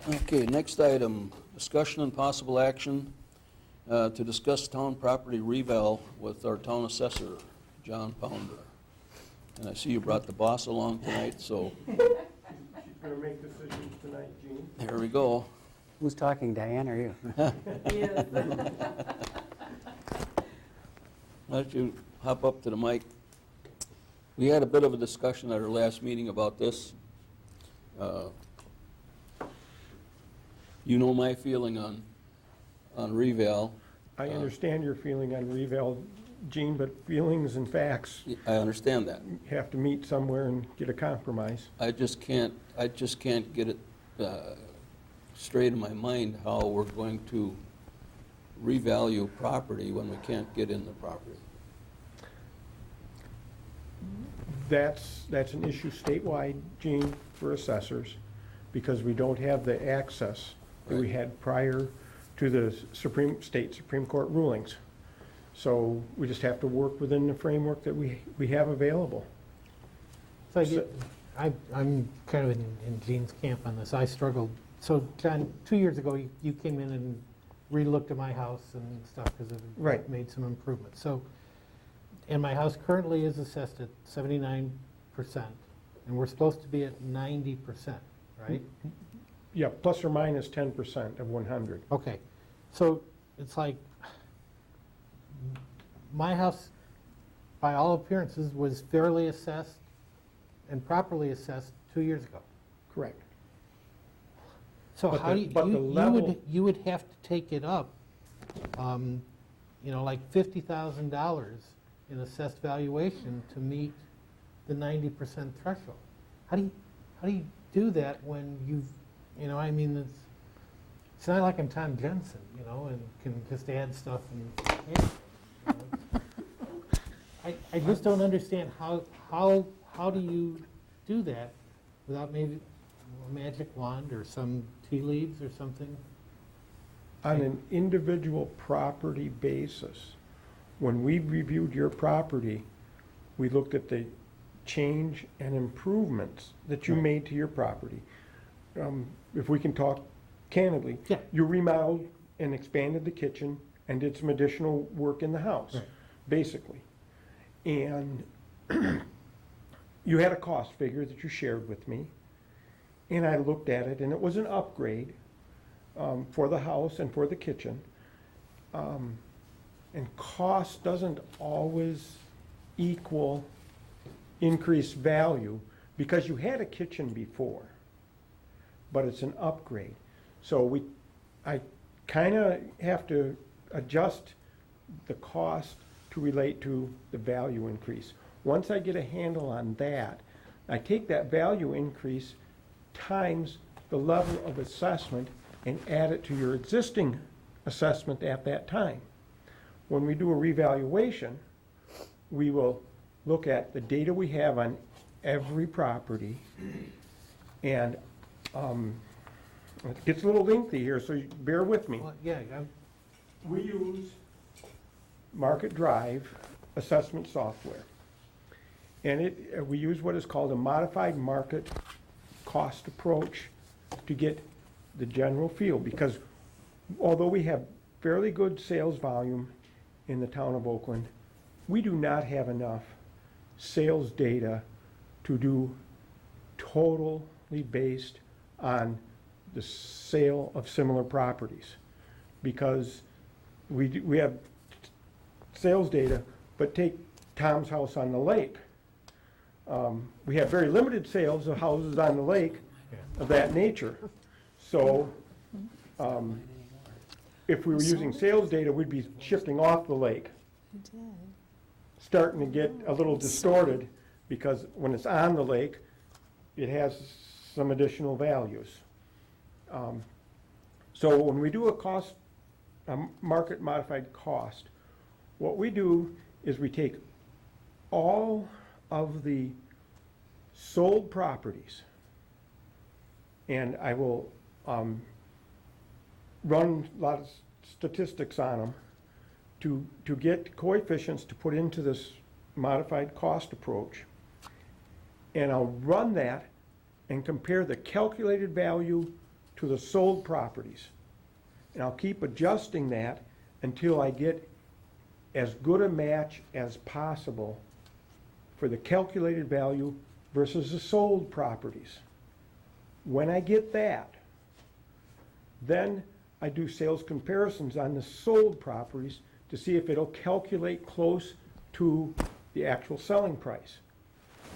Okay, next item, discussion and possible action to discuss town property reval with our town assessor, John Pounder. And I see you brought the boss along tonight, so She's gonna make decisions tonight, Gene. there we go. Who's talking, Diane or you? Why don't you hop up to the mic? We had a bit of a discussion at our last meeting about this. You know my feeling on reval. I understand your feeling on reval, Gene, but feelings and facts I understand that. have to meet somewhere and get a compromise. I just can't get it straight in my mind how we're going to revalue property when we can't get in the property. That's an issue statewide, Gene, for assessors, because we don't have the access that we had prior to the state Supreme Court rulings. So we just have to work within the framework that we have available. So I'm kind of in Gene's camp on this. I struggled. So John, 2 years ago, you came in and re-looked at my house and stuff because it Right. made some improvements. So, and my house currently is assessed at 79%, and we're supposed to be at 90%, right? Yeah, plus or minus 10% of 100. Okay, so it's like, my house, by all appearances, was fairly assessed and properly assessed 2 years ago. Correct. So But how the- do you, but the you level- would, you would have to take it up, like $50,000 in assessed valuation to meet the 90% threshold. How do you do that when you've, it's not like I'm Tom Jensen, and can just add stuff and, I just don't understand how do you do that without maybe a magic wand or some tea leaves or something? On an individual property basis, when we reviewed your property, we looked at the change and improvements that you made to your property. If we can talk candidly, Yeah. you remodeled and expanded the kitchen and did some additional work in the house, Right. basically. And you had a cost figure that you shared with me, and I looked at it, and it was an upgrade for the house and for the kitchen. And cost doesn't always equal increased value, because you had a kitchen before, but it's an upgrade. So I kind of have to adjust the cost to relate to the value increase. Once I get a handle on that, I take that value increase times the level of assessment and add it to your existing assessment at that time. When we do a revaluation, we will look at the data we have on every property, and it gets a little lengthy here, so bear with me. Well, yeah, We use Market Drive assessment software. And we use what is called a modified market cost approach to get the general feel, because although we have fairly good sales volume in the town of Oakland, we do not have enough sales data to do totally based on the sale of similar properties, because we have sales data, but take Tom's house on the lake. We have very limited sales of houses on the lake of that nature. So if we were using sales data, we'd be shifting off the lake, starting to get a little distorted, because when it's on the lake, it has some additional values. So when we do a market modified cost, what we do is we take all of the sold properties, and I will run a lot of statistics on them to get coefficients to put into this modified cost approach. And I'll run that and compare the calculated value to the sold properties. And I'll keep adjusting that until I get as good a match as possible for the calculated value versus the sold properties. When I get that, then I do sales comparisons on the sold properties to see if it'll calculate close to the actual selling price,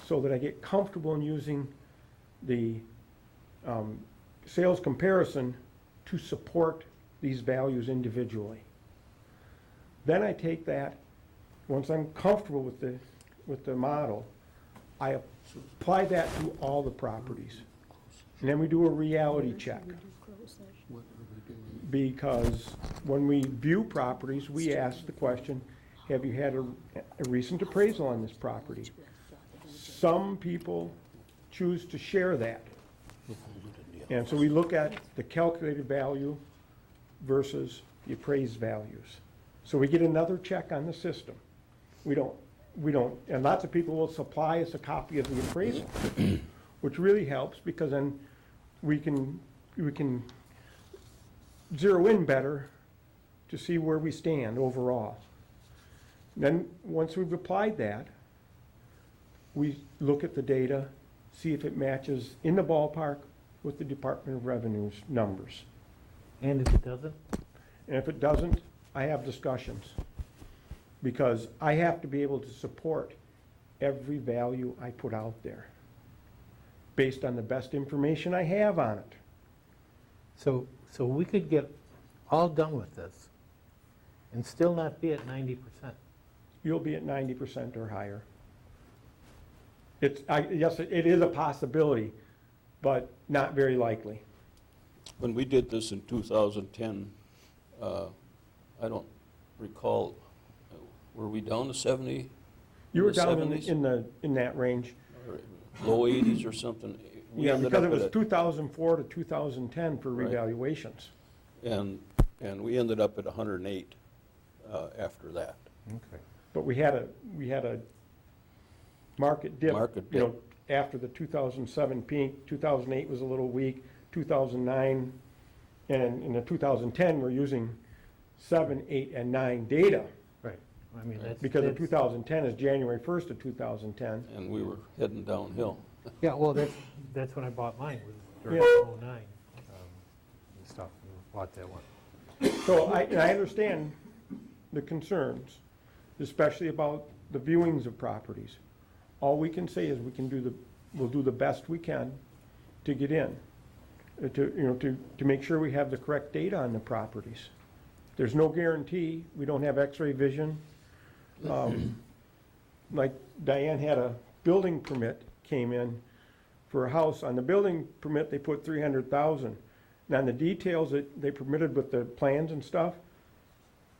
so that I get comfortable in using the sales comparison to support these values individually. Then I take that, once I'm comfortable with the model, I apply that to all the properties. And then we do a reality check. Because when we view properties, we ask the question, have you had a recent appraisal on this property? Some people choose to share that. And so we look at the calculated value versus the appraised values. So we get another check on the system. We don't, and lots of people will supply us a copy of the appraisal, which really helps because then we can zero in better to see where we stand overall. Then, once we've applied that, we look at the data, see if it matches in the ballpark with the Department of Revenue's numbers. And if it doesn't? And if it doesn't, I have discussions, because I have to be able to support every value I put out there based on the best information I have on it. So we could get all done with this and still not be at 90%. You'll be at 90% or higher. Yes, it is a possibility, but not very likely. When we did this in 2010, I don't recall, were we down to 70? You were the down 70s? in that range. Or low 80s or something? We Yeah, ended because up it was at 2004 to 2010 for Right. revaluations. And we ended up at 108 after that. Okay. But we had a market dip. Market You know, dip. after the 2007 peak, 2008 was a little weak, 2009, and in the 2010, we're using 7, 8, and 9 data. Right. I mean, Because the 2010 is January 1st of 2010. And we were heading downhill. Yeah, well, that's when I bought mine, was during Yeah. 2009 and stuff. We bought that one. So I understand the concerns, especially about the viewings of properties. All we can say is we'll do the best we can to get in, to make sure we have the correct data on the properties. There's no guarantee. We don't have X-ray vision. Like Diane had a building permit came in for a house. On the building permit, they put 300,000. Now, on the details that they permitted with the plans and stuff,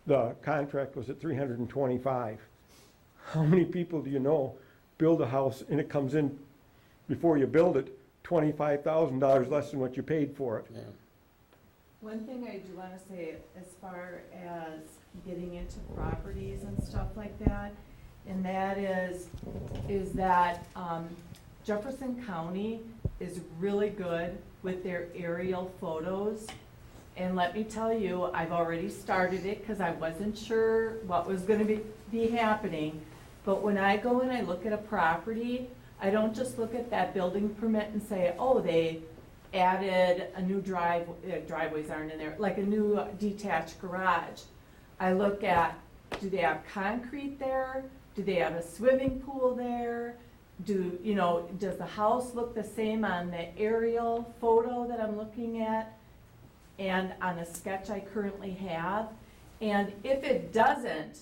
the contract was at 325. How many people do you know build a house and it comes in, before you build it, $25,000 less than what you paid for it? Yeah. One thing I do want to say, as far as getting into properties and stuff like that, and that is that Jefferson County is really good with their aerial photos. And let me tell you, I've already started it because I wasn't sure what was going to be happening. But when I go and I look at a property, I don't just look at that building permit and say, oh, they added a new driveways aren't in there, like a new detached garage. I look at, do they have concrete there? Do they have a swimming pool there? Does the house look the same on the aerial photo that I'm looking at and on a sketch I currently have? And if it doesn't,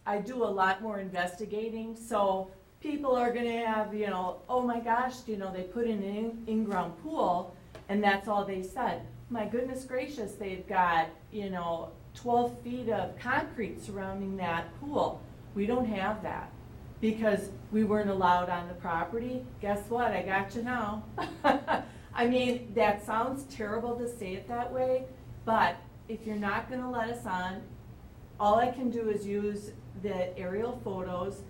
I do a lot more investigating. So people are gonna have, oh my gosh, they put in an in-ground pool and that's all they said. My goodness gracious, they've got, 12 feet of concrete surrounding that pool. We don't have that because we weren't allowed on the property. Guess what? I got you now. I mean, that sounds terrible to say it that way, but if you're not gonna let us on, all I can do is use the aerial photos.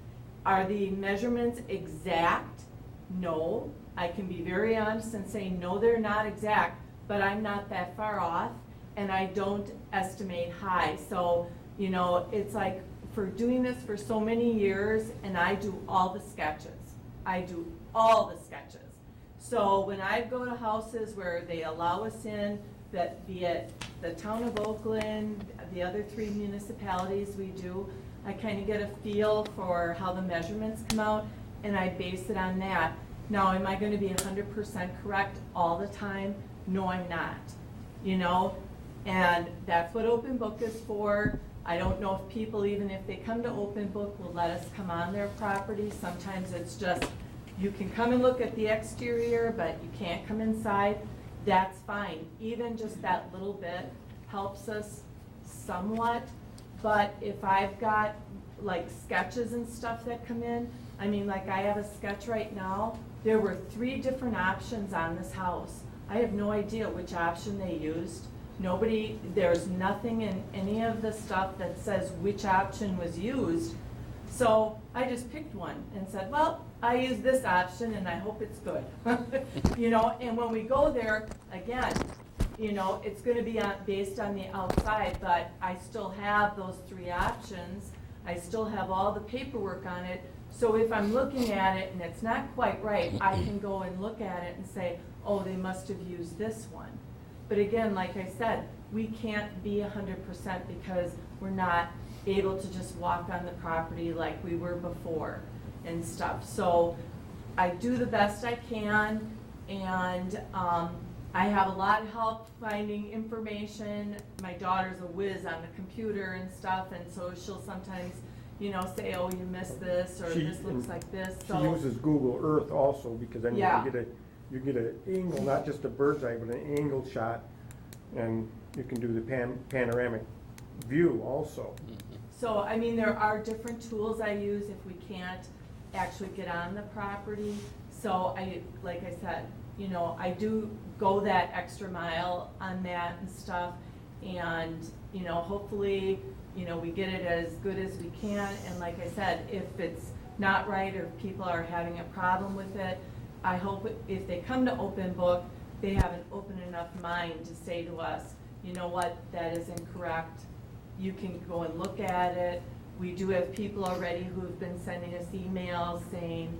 Are the measurements exact? No. I can be very honest and say, no, they're not exact, but I'm not that far off, and I don't estimate high. So, you know, it's like, for doing this for so many years, and I do all the sketches. I do all the sketches. So when I go to houses where they allow us in, that be it the town of Oakland, the other 3 municipalities we do, I kind of get a feel for how the measurements come out, and I base it on that. Now, am I gonna be 100% correct all the time? No, I'm not, you know? And that's what Open Book is for. I don't know if people, even if they come to Open Book, will let us come on their property. Sometimes it's just, you can come and look at the exterior, but you can't come inside. That's fine. Even just that little bit helps us somewhat. But if I've got like sketches and stuff that come in, I mean, like I have a sketch right now. There were 3 different options on this house. I have no idea which option they used. Nobody, there's nothing in any of the stuff that says which option was used. So I just picked one and said, well, I use this option and I hope it's good. You know, and when we go there, again, you know, it's gonna be based on the outside, but I still have those 3 options. I still have all the paperwork on it. So if I'm looking at it and it's not quite right, I can go and look at it and say, oh, they must have used this one. But again, like I said, we can't be 100% because we're not able to just walk on the property like we were before and stuff. So I do the best I can, and I have a lot of help finding information. My daughter's a whiz on the computer and stuff, and so she'll sometimes, you know, say, oh, you missed this, or this looks like this. She So uses Google Earth also, because then Yeah. you get an angle, not just a bird's eye, but an angled shot, and you can do the panoramic view also. So, I mean, there are different tools I use if we can't actually get on the property. So like I said, you know, I do go that extra mile on that and stuff. And, you know, hopefully, you know, we get it as good as we can. And like I said, if it's not right or if people are having a problem with it, I hope if they come to Open Book, they have an open enough mind to say to us, you know what, that is incorrect. You can go and look at it. We do have people already who have been sending us emails saying,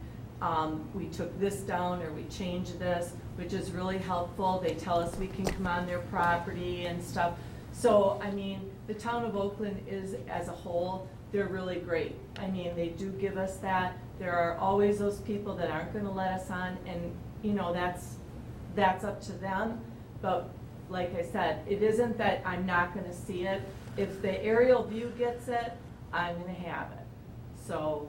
we took this down or we changed this, which is really helpful. They tell us we can come on their property and stuff. So, I mean, the town of Oakland is, as a whole, they're really great. I mean, they do give us that. There are always those people that aren't gonna let us on, and, you know, that's up to them. But like I said, it isn't that I'm not gonna see it. If the aerial view gets it, I'm gonna have it. So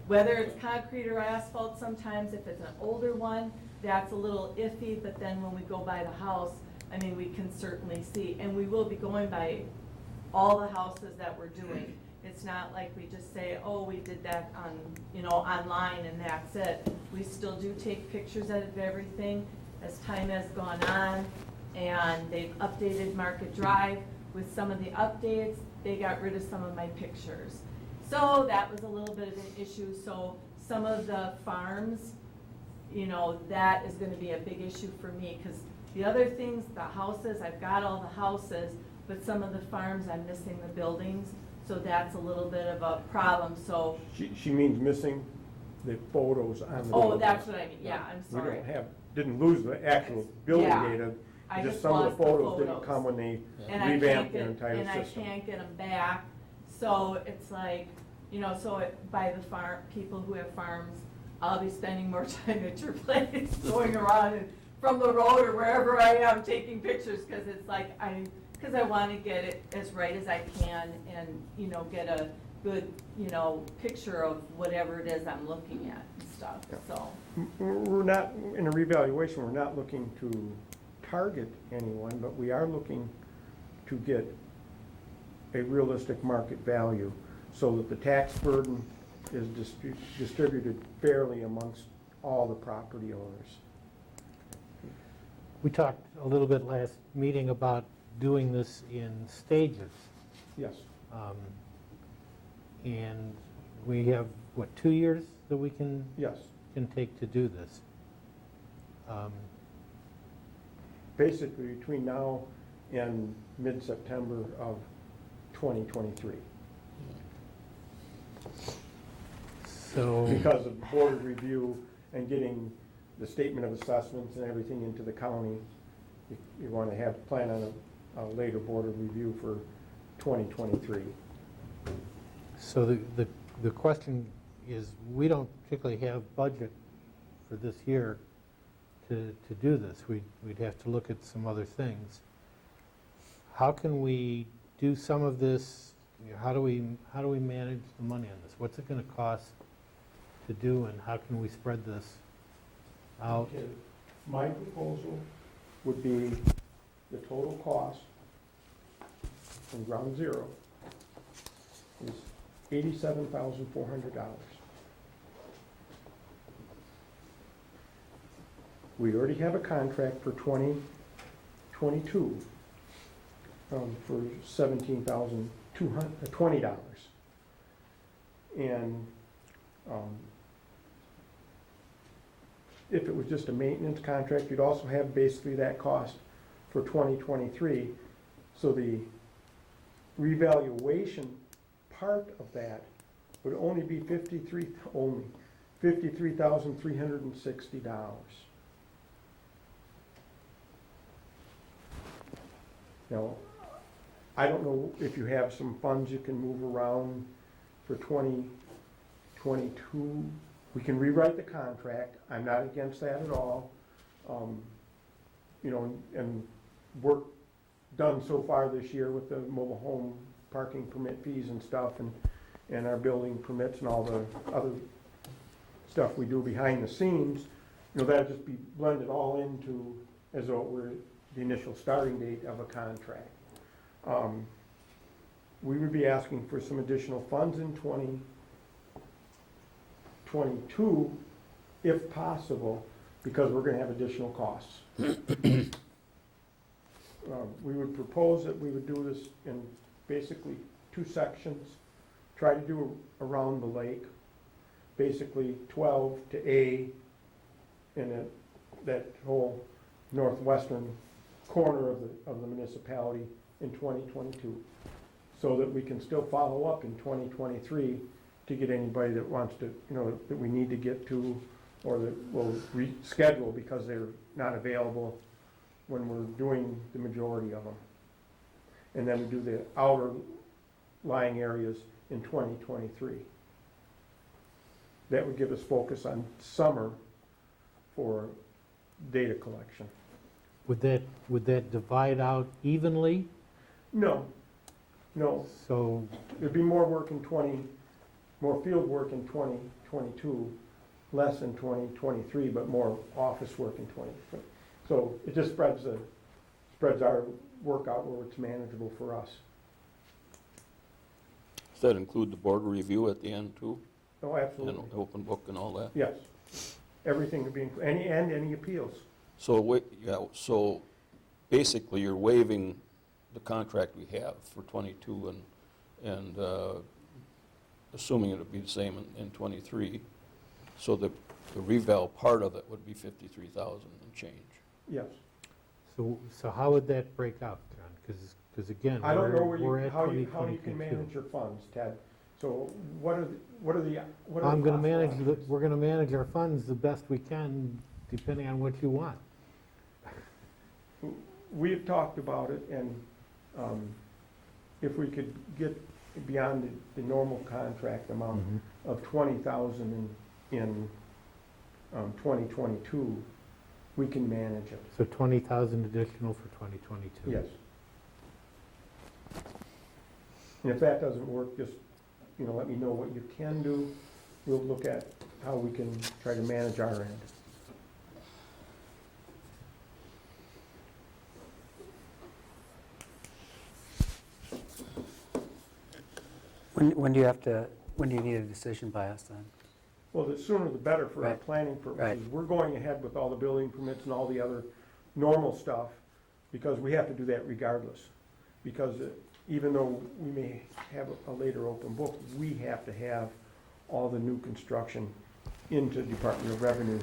whether it's concrete or asphalt, sometimes if it's an older one, that's a little iffy, but then when we go by the house, I mean, we can certainly see. And we will be going by all the houses that we're doing. It's not like we just say, oh, we did that on, you know, online and that's it. We still do take pictures of everything as time has gone on, and they've updated Market Drive. With some of the updates, they got rid of some of my pictures. So that was a little bit of an issue. So some of the farms, you know, that is gonna be a big issue for me, because the other things, the houses, I've got all the houses, but some of the farms, I'm missing the buildings, so that's a little bit of a problem, so. She means missing the photos on the. Oh, that's what I mean, yeah, I'm We sorry. didn't lose the actual building Yeah. data, I just just some of lost the the photos didn't photos. come when they And I can't revamped their get, entire and I system. can't get them back, so it's like, you know, so by the farm, people who have farms, I'll be spending more time at your place, going around and from the road or wherever I am, taking pictures, because it's like, because I want to get it as right as I can and, you know, get a good, you know, picture of whatever it is I'm looking at and stuff, so. We're not, in a revaluation, we're not looking to target anyone, but we are looking to get a realistic market value so that the tax burden is distributed fairly amongst all the property owners. We talked a little bit last meeting about doing this in stages. Yes. And we have, what, 2 years that we can Yes. take to do this? Basically, between now and mid-September of 2023. So, Because of board review and getting the statement of assessments and everything into the county, you want to plan on a later board of review for 2023. so the question is, we don't particularly have budget for this year to do this. We'd have to look at some other things. How can we do some of this? How do we manage the money on this? What's it going to cost to do, and how can we spread this out? Okay. My proposal would be the total cost from ground zero is $87,400. We already have a contract for 2022 for $17,220. And if it was just a maintenance contract, you'd also have basically that cost for 2023. So the revaluation part of that would only be $53,360. Now, I don't know if you have some funds you can move around for 2022. We can rewrite the contract. I'm not against that at all. And work done so far this year with the mobile home parking permit fees and stuff, and our building permits and all the other stuff we do behind the scenes, that'd just be blended all into as though it were the initial starting date of a contract. We would be asking for some additional funds in 2022, if possible, because we're going to have additional costs. We would propose that we would do this in basically 2 sections, try to do around the lake, basically 12 to A in that whole northwestern corner of the municipality in 2022, so that we can still follow up in 2023 to get anybody that wants to, that we need to get to, or that will reschedule because they're not available when we're doing the majority of them. And then we do the outer lying areas in 2023. That would give us focus on summer for data collection. Would that divide out evenly? No. So, There'd be more field work in 2022, less in 2023, but more office work in 2023. So it just spreads our work out where it's manageable for us. Does that include the board review at the end too? Oh, absolutely. And open book and all that? Yes. Everything to be, any appeals. So, so basically you're waiving the contract we have for 22 and assuming it'll be the same in 23. So the reval part of it would be 53,000 and change. Yes. so how would that break out, John? Because again, I don't know we're at how you 2022. can manage your funds, Ted. So what are the I'm going to cost manage, factors? we're going to manage our funds the best we can, depending on what you want. We've talked about it, and if we could get beyond the normal contract amount of 20,000 in 2022, we can manage it. So 20,000 additional for 2022? Yes. And if that doesn't work, just, let me know what you can do. We'll look at how we can try to manage our end. When do you need a decision by us then? Well, the sooner the better for our Right. planning purposes. Right. We're going ahead with all the building permits and all the other normal stuff, because we have to do that regardless. Because even though we may have a later open book, we have to have all the new construction into Department of Revenue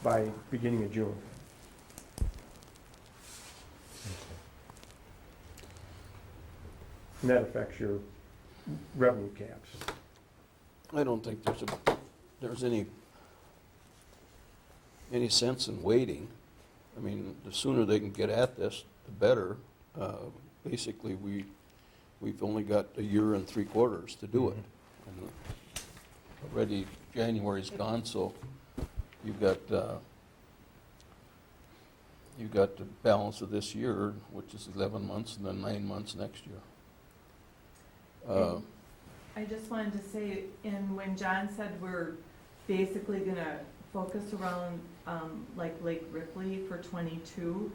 by beginning of June. And that affects your revenue caps. I don't think there's any sense in waiting. I mean, the sooner they can get at this, the better. Basically, we've only got a year and 3/4 to do it. And already January's gone, so you've got the balance of this year, which is 11 months, and then 9 months next year. I just wanted to say, and when John said we're basically gonna focus around, like Lake Ripley for 22,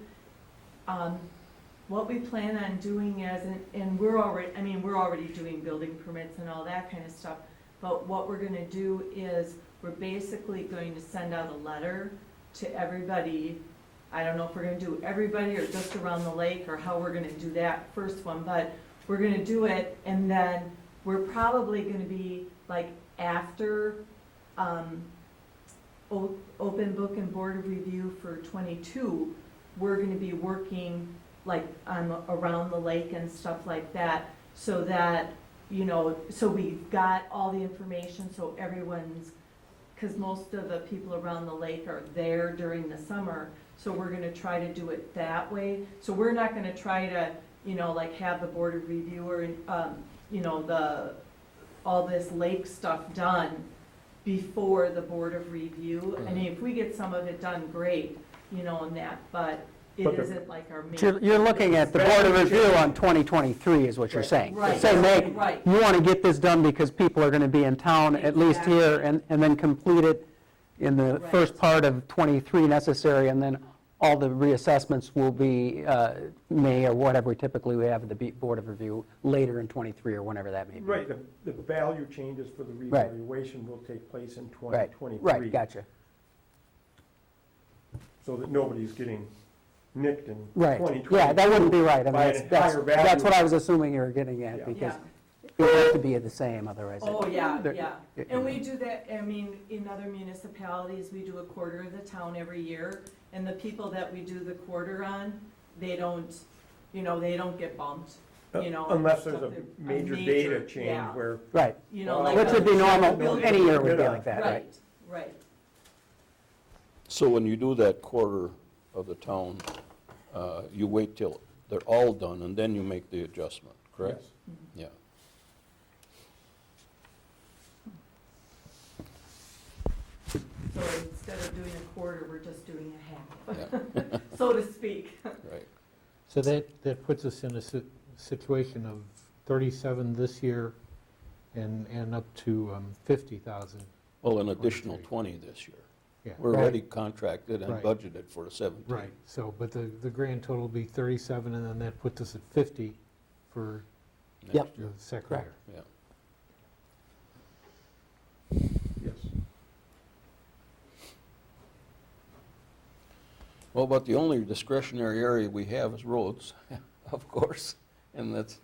what we plan on doing and we're already doing building permits and all that kind of stuff, but what we're gonna do is, we're basically going to send out a letter to everybody. I don't know if we're gonna do everybody or just around the lake, or how we're gonna do that first one, but we're gonna do it, and then we're probably gonna be, like, after, open book and board of review for 22, we're gonna be working, like, around the lake and stuff like that, so that, so we've got all the information, so everyone's, because most of the people around the lake are there during the summer, so we're gonna try to do it that way. So we're not gonna try to, like, have the board of review or, all this lake stuff done before the board of review. I mean, if we get some of it done, great, and that, but it But the- isn't like our main. You're looking at the Board of Review on 2023 is what you're saying. Right, Say, Meg, right. you want to get this done because people are going to be in town, at least here, and then complete it in the Right. first part of 23 necessary, and then all the reassessments will be May or whatever we typically have at the Board of Review later in 23 or whenever that may be. Right, the value changes for the Right. revaluation will take place in Right, 2023. right, gotcha. So that nobody's getting nicked in Right, 2022. yeah, that wouldn't be right. I mean, by that's, an higher value. that's what I was assuming you were getting at, Yeah. because Yeah. it would have to be the same, otherwise. Oh, yeah, there- yeah. And we do that, I mean, in other municipalities, we do a quarter of the town every year, and the people that we do the quarter on, they don't, they don't get bumped, Unless there's a major data yeah. change where, Right, Like which a- would be normal, building- any year would be like that, right? Right, right. So when you do that quarter of the town, you wait till they're all done, and then you make the adjustment, correct? yes. Yeah. So instead of doing a quarter, we're just doing a half, Yeah. so to speak. Right. So that puts us in a situation of 37 this year and up to 50,000. Well, an additional 20 this year. Yeah. We're already contracted and Right. budgeted for 17. Right, so, but the grand total will be 37, and then that puts us at 50 for Next Yep. year. the second Correct. year. Yeah. Yes. Well, but the only discretionary area we have is roads, of course, and that's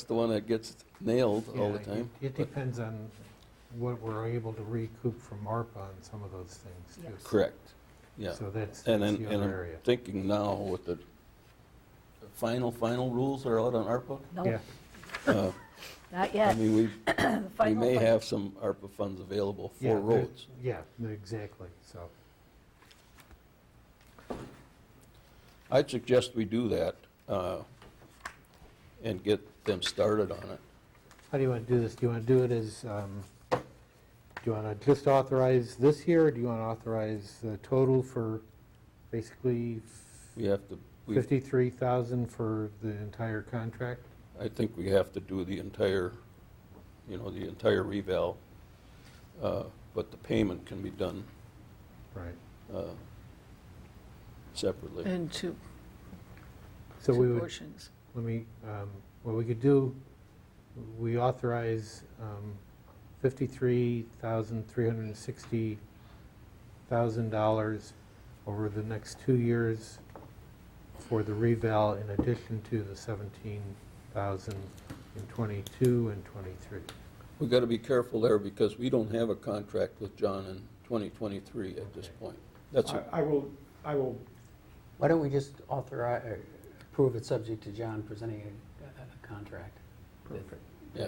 the one that gets nailed all the Yeah, time. It depends on what we're able to recoup from ARPA on some of those things, too. Yes. Correct, yeah. So that's And the then, and other I'm area. thinking now with the final rules are out on ARPA. No, Yeah, uh, not I yet. mean, we Final may plan. have some ARPA funds available yeah, for roads. Yeah, exactly, so. I'd suggest we do that and get them started on it. How do you want to do this? Do you want to do it as, do you want to just authorize this year, or do you want to authorize the total for basically We have to, 53,000 for the entire contract? I think we have to do the entire, the entire reval, but the payment can be done Right. separately. And two So we would, portions. let me, what we could do, we authorize $53,360,000 over the next 2 years for the reval, in addition to the $17,000 2022 and 23. We got to be careful there because we don't have a contract with John in 2023 at this point. That's, I will, Why don't we just authorize, approve it subject to John presenting a contract? perfect. yeah,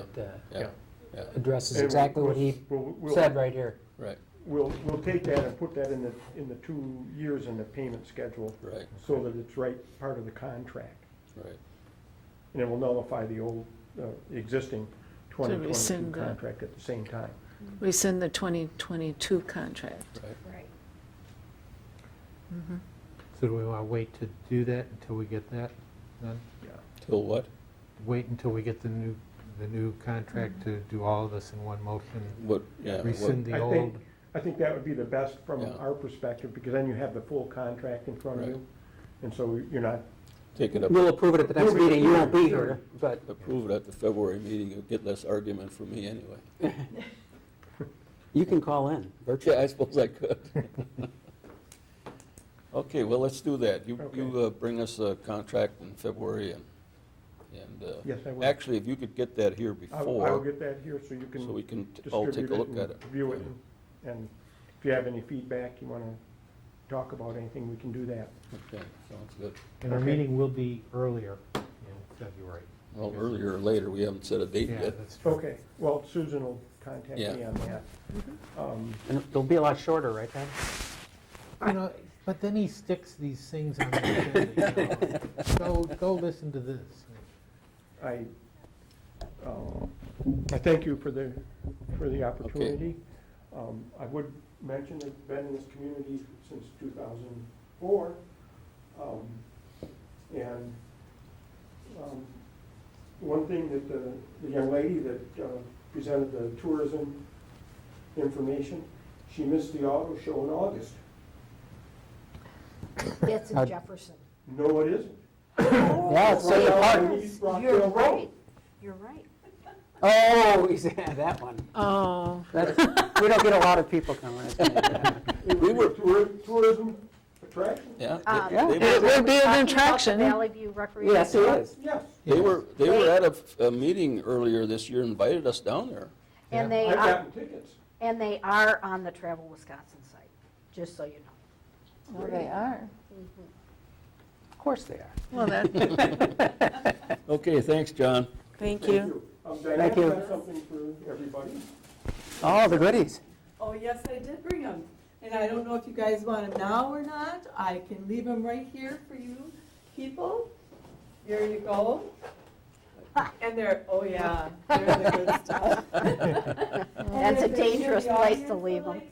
yeah, yeah, Addresses And exactly what he we'll- said right here. right, We'll take that and put that in the 2 years in the payment schedule right, so that it's right part of the contract. right. And it will nullify the old, existing 2022 rescind the- contract at the same time. Rescind the 2022 contract. Right. Right. So do we want to wait to do that until we get that done? Till what? Wait until we get the new contract to do all of this in one motion? What, yeah, what, Rescind the I old? think, I think that would be the best from Yeah. our perspective, because then you have the full contract in front of Right. you. And so you're not, take it up, We'll approve it at the next Approve it. meeting, you won't be here, but approve it at the February meeting, you'll get less argument from me anyway. you can call in virtually. Yeah, I suppose I could. Okay, well, let's do that. You Okay. bring us a contract in February and yes, I will. actually, if you could get that here I will before, get that here so you can so we can all take distribute a it look and at it. view it. And if you have any feedback, you want to talk about anything, we can do that. Okay, sounds good. And our Okay. meeting will be earlier in February. Well, earlier or later, we haven't set a date Yeah, yet. that's true. Okay, well, Susan will contact Yeah. me on that. And it'll be a lot shorter, right, Ted? You know, but then he sticks these things on the agenda, you know. Go listen to this. I thank you for the opportunity. I would mention that I've been in this community since 2004. And one thing that the young lady that presented the tourism information, she missed the auto show in August. It's in Jefferson. No, it isn't. Yeah, it's City Park. You're right, you're right. Oh, yeah, that one. Oh, We don't get a lot of people coming. We were, Tourism attraction? yeah, Yeah. they It were, would be an Talking about the attraction. Valley View Recreation. Yes, it is. Yes. they were at a meeting earlier this year, invited us down there. And I've they are, gotten tickets. and they are on the Travel Wisconsin site, just so you know. No, they are. Of course they are. Well, that, Okay, thanks, John. thank you. Diane Thank you. has something for everybody. Oh, the goodies. Oh, yes, I did bring them. And I don't know if you guys want them now or not. I can leave them right here for you people. Here you go. And they're, oh yeah, they're the good stuff. That's a dangerous place to leave them.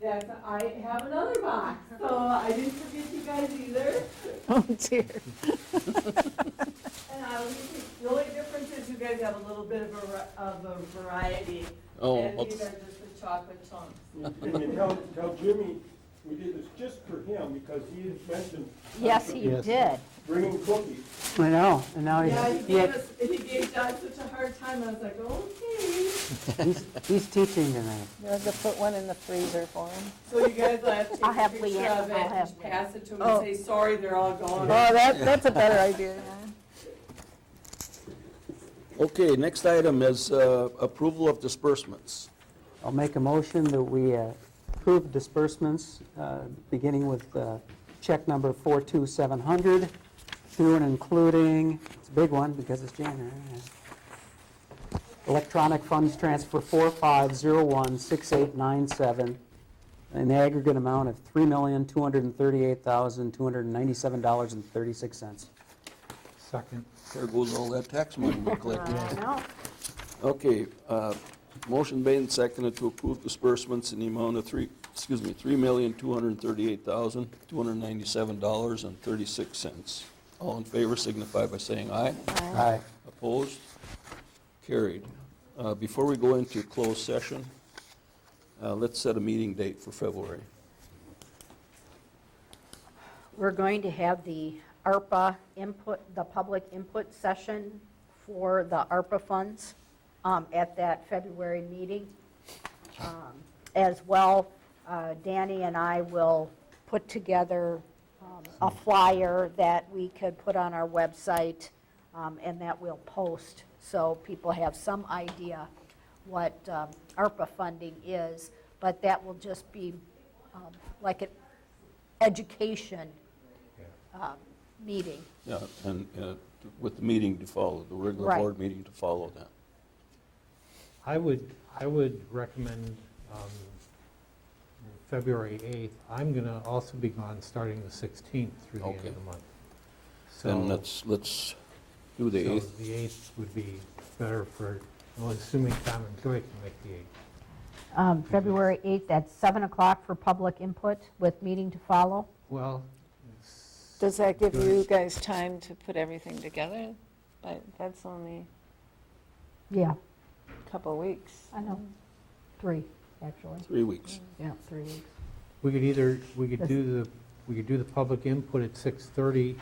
I have another box, so I didn't forget you guys either. Oh, dear. And the only difference is you guys have a little bit of a variety. Oh, And well, these are just the chocolate chunks. Can you tell Jimmy, we did this just for him because he had mentioned Yes, he Yes. did. bringing cookies. I know, and now Yeah, he he gave John such a hard time, I was like, okay. he's teaching tonight. You have to put one in the freezer for him. So you guys will have to I'll take a have picture Leanne, of it I'll have and pass it to him Oh. and say, sorry, they're all gone. Oh, that's a better idea, yeah. Okay, next item is approval of disbursements. I'll make a motion that we approve disbursements, beginning with check number 42700 through and including, it's a big one because it's January, electronic funds transfer 45016897, an aggregate amount of $3,238,297.36. Second. There goes all that tax money we collected. I know. Okay, motion made and seconded to approve disbursements in the amount of $3,238,297.36. All in favor signify by saying aye. Aye. Opposed? Carried. Before we go into closed session, let's set a meeting date for February. We're going to have the ARPA input, the public input session for the ARPA funds at that February meeting. As well, Danny and I will put together a flyer that we could put on our website and that we'll post so people have some idea what ARPA funding is, but that will just be like an education meeting. Yeah, and with the meeting to follow, the regular Right. board meeting to follow that. I would recommend February 8th. I'm going to also be gone starting the 16th through the end Okay. of the month. Then So- let's do the so 8th. the 8th would be better for, well, assuming Tom and Joy can make the 8th. February 8th at 7 o'clock for public input with meeting to follow. Well, Does that give Good. you guys time to put everything together? But that's only Yeah, a couple weeks. I know. 3, actually. 3 weeks. Yeah, 3 weeks. we could do the public input at 6:30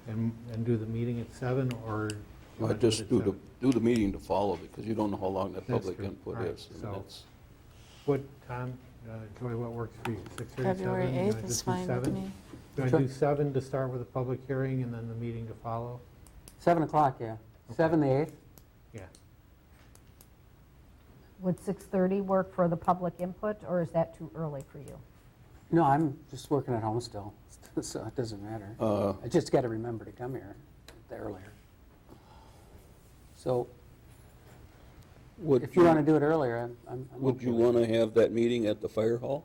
and do the meeting at 7, or? you Well, wanna do it just at do 7? the meeting to follow, because you don't know how long that That's public true. input All right, is. I mean, so- that's- What, Tom, Joy, what works for you? 6:30, 7? February You wanna 8th is just do fine with 7? me. You want to do 7 to start with a public hearing and then the meeting to follow? 7 o'clock, yeah. 7 the 8th? Yeah. Would 6:30 work for the public input, or is that too early for you? No, I'm just working at home still, so it doesn't matter. I just got to remember to come here earlier. So if you want to do it earlier, I'm Would okay you with it. want to have that meeting at the fire hall?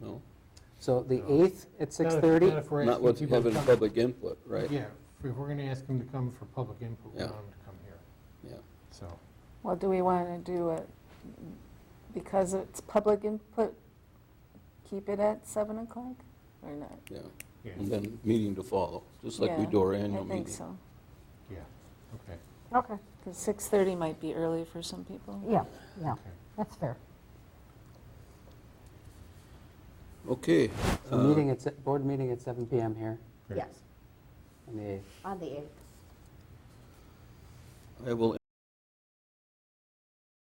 No. No? So the No. 8th at Not if 6:30? we're Not asking with people to having come. public input, right? Yeah, if we're going to ask them to come for public input, we Yeah. want them to come here. Yeah. So, Well, do we want to do it, because it's public input, keep it at 7 o'clock or not? Yeah. yeah, And then meeting to follow, just like we Yeah, do our annual I meeting. think so. yeah, okay. Okay. Because 6:30 might be early for some people. Yeah, yeah, Okay. that's fair. Okay. So board meeting at 7 PM here Great. Yes, on the 8th. on the 8th. I will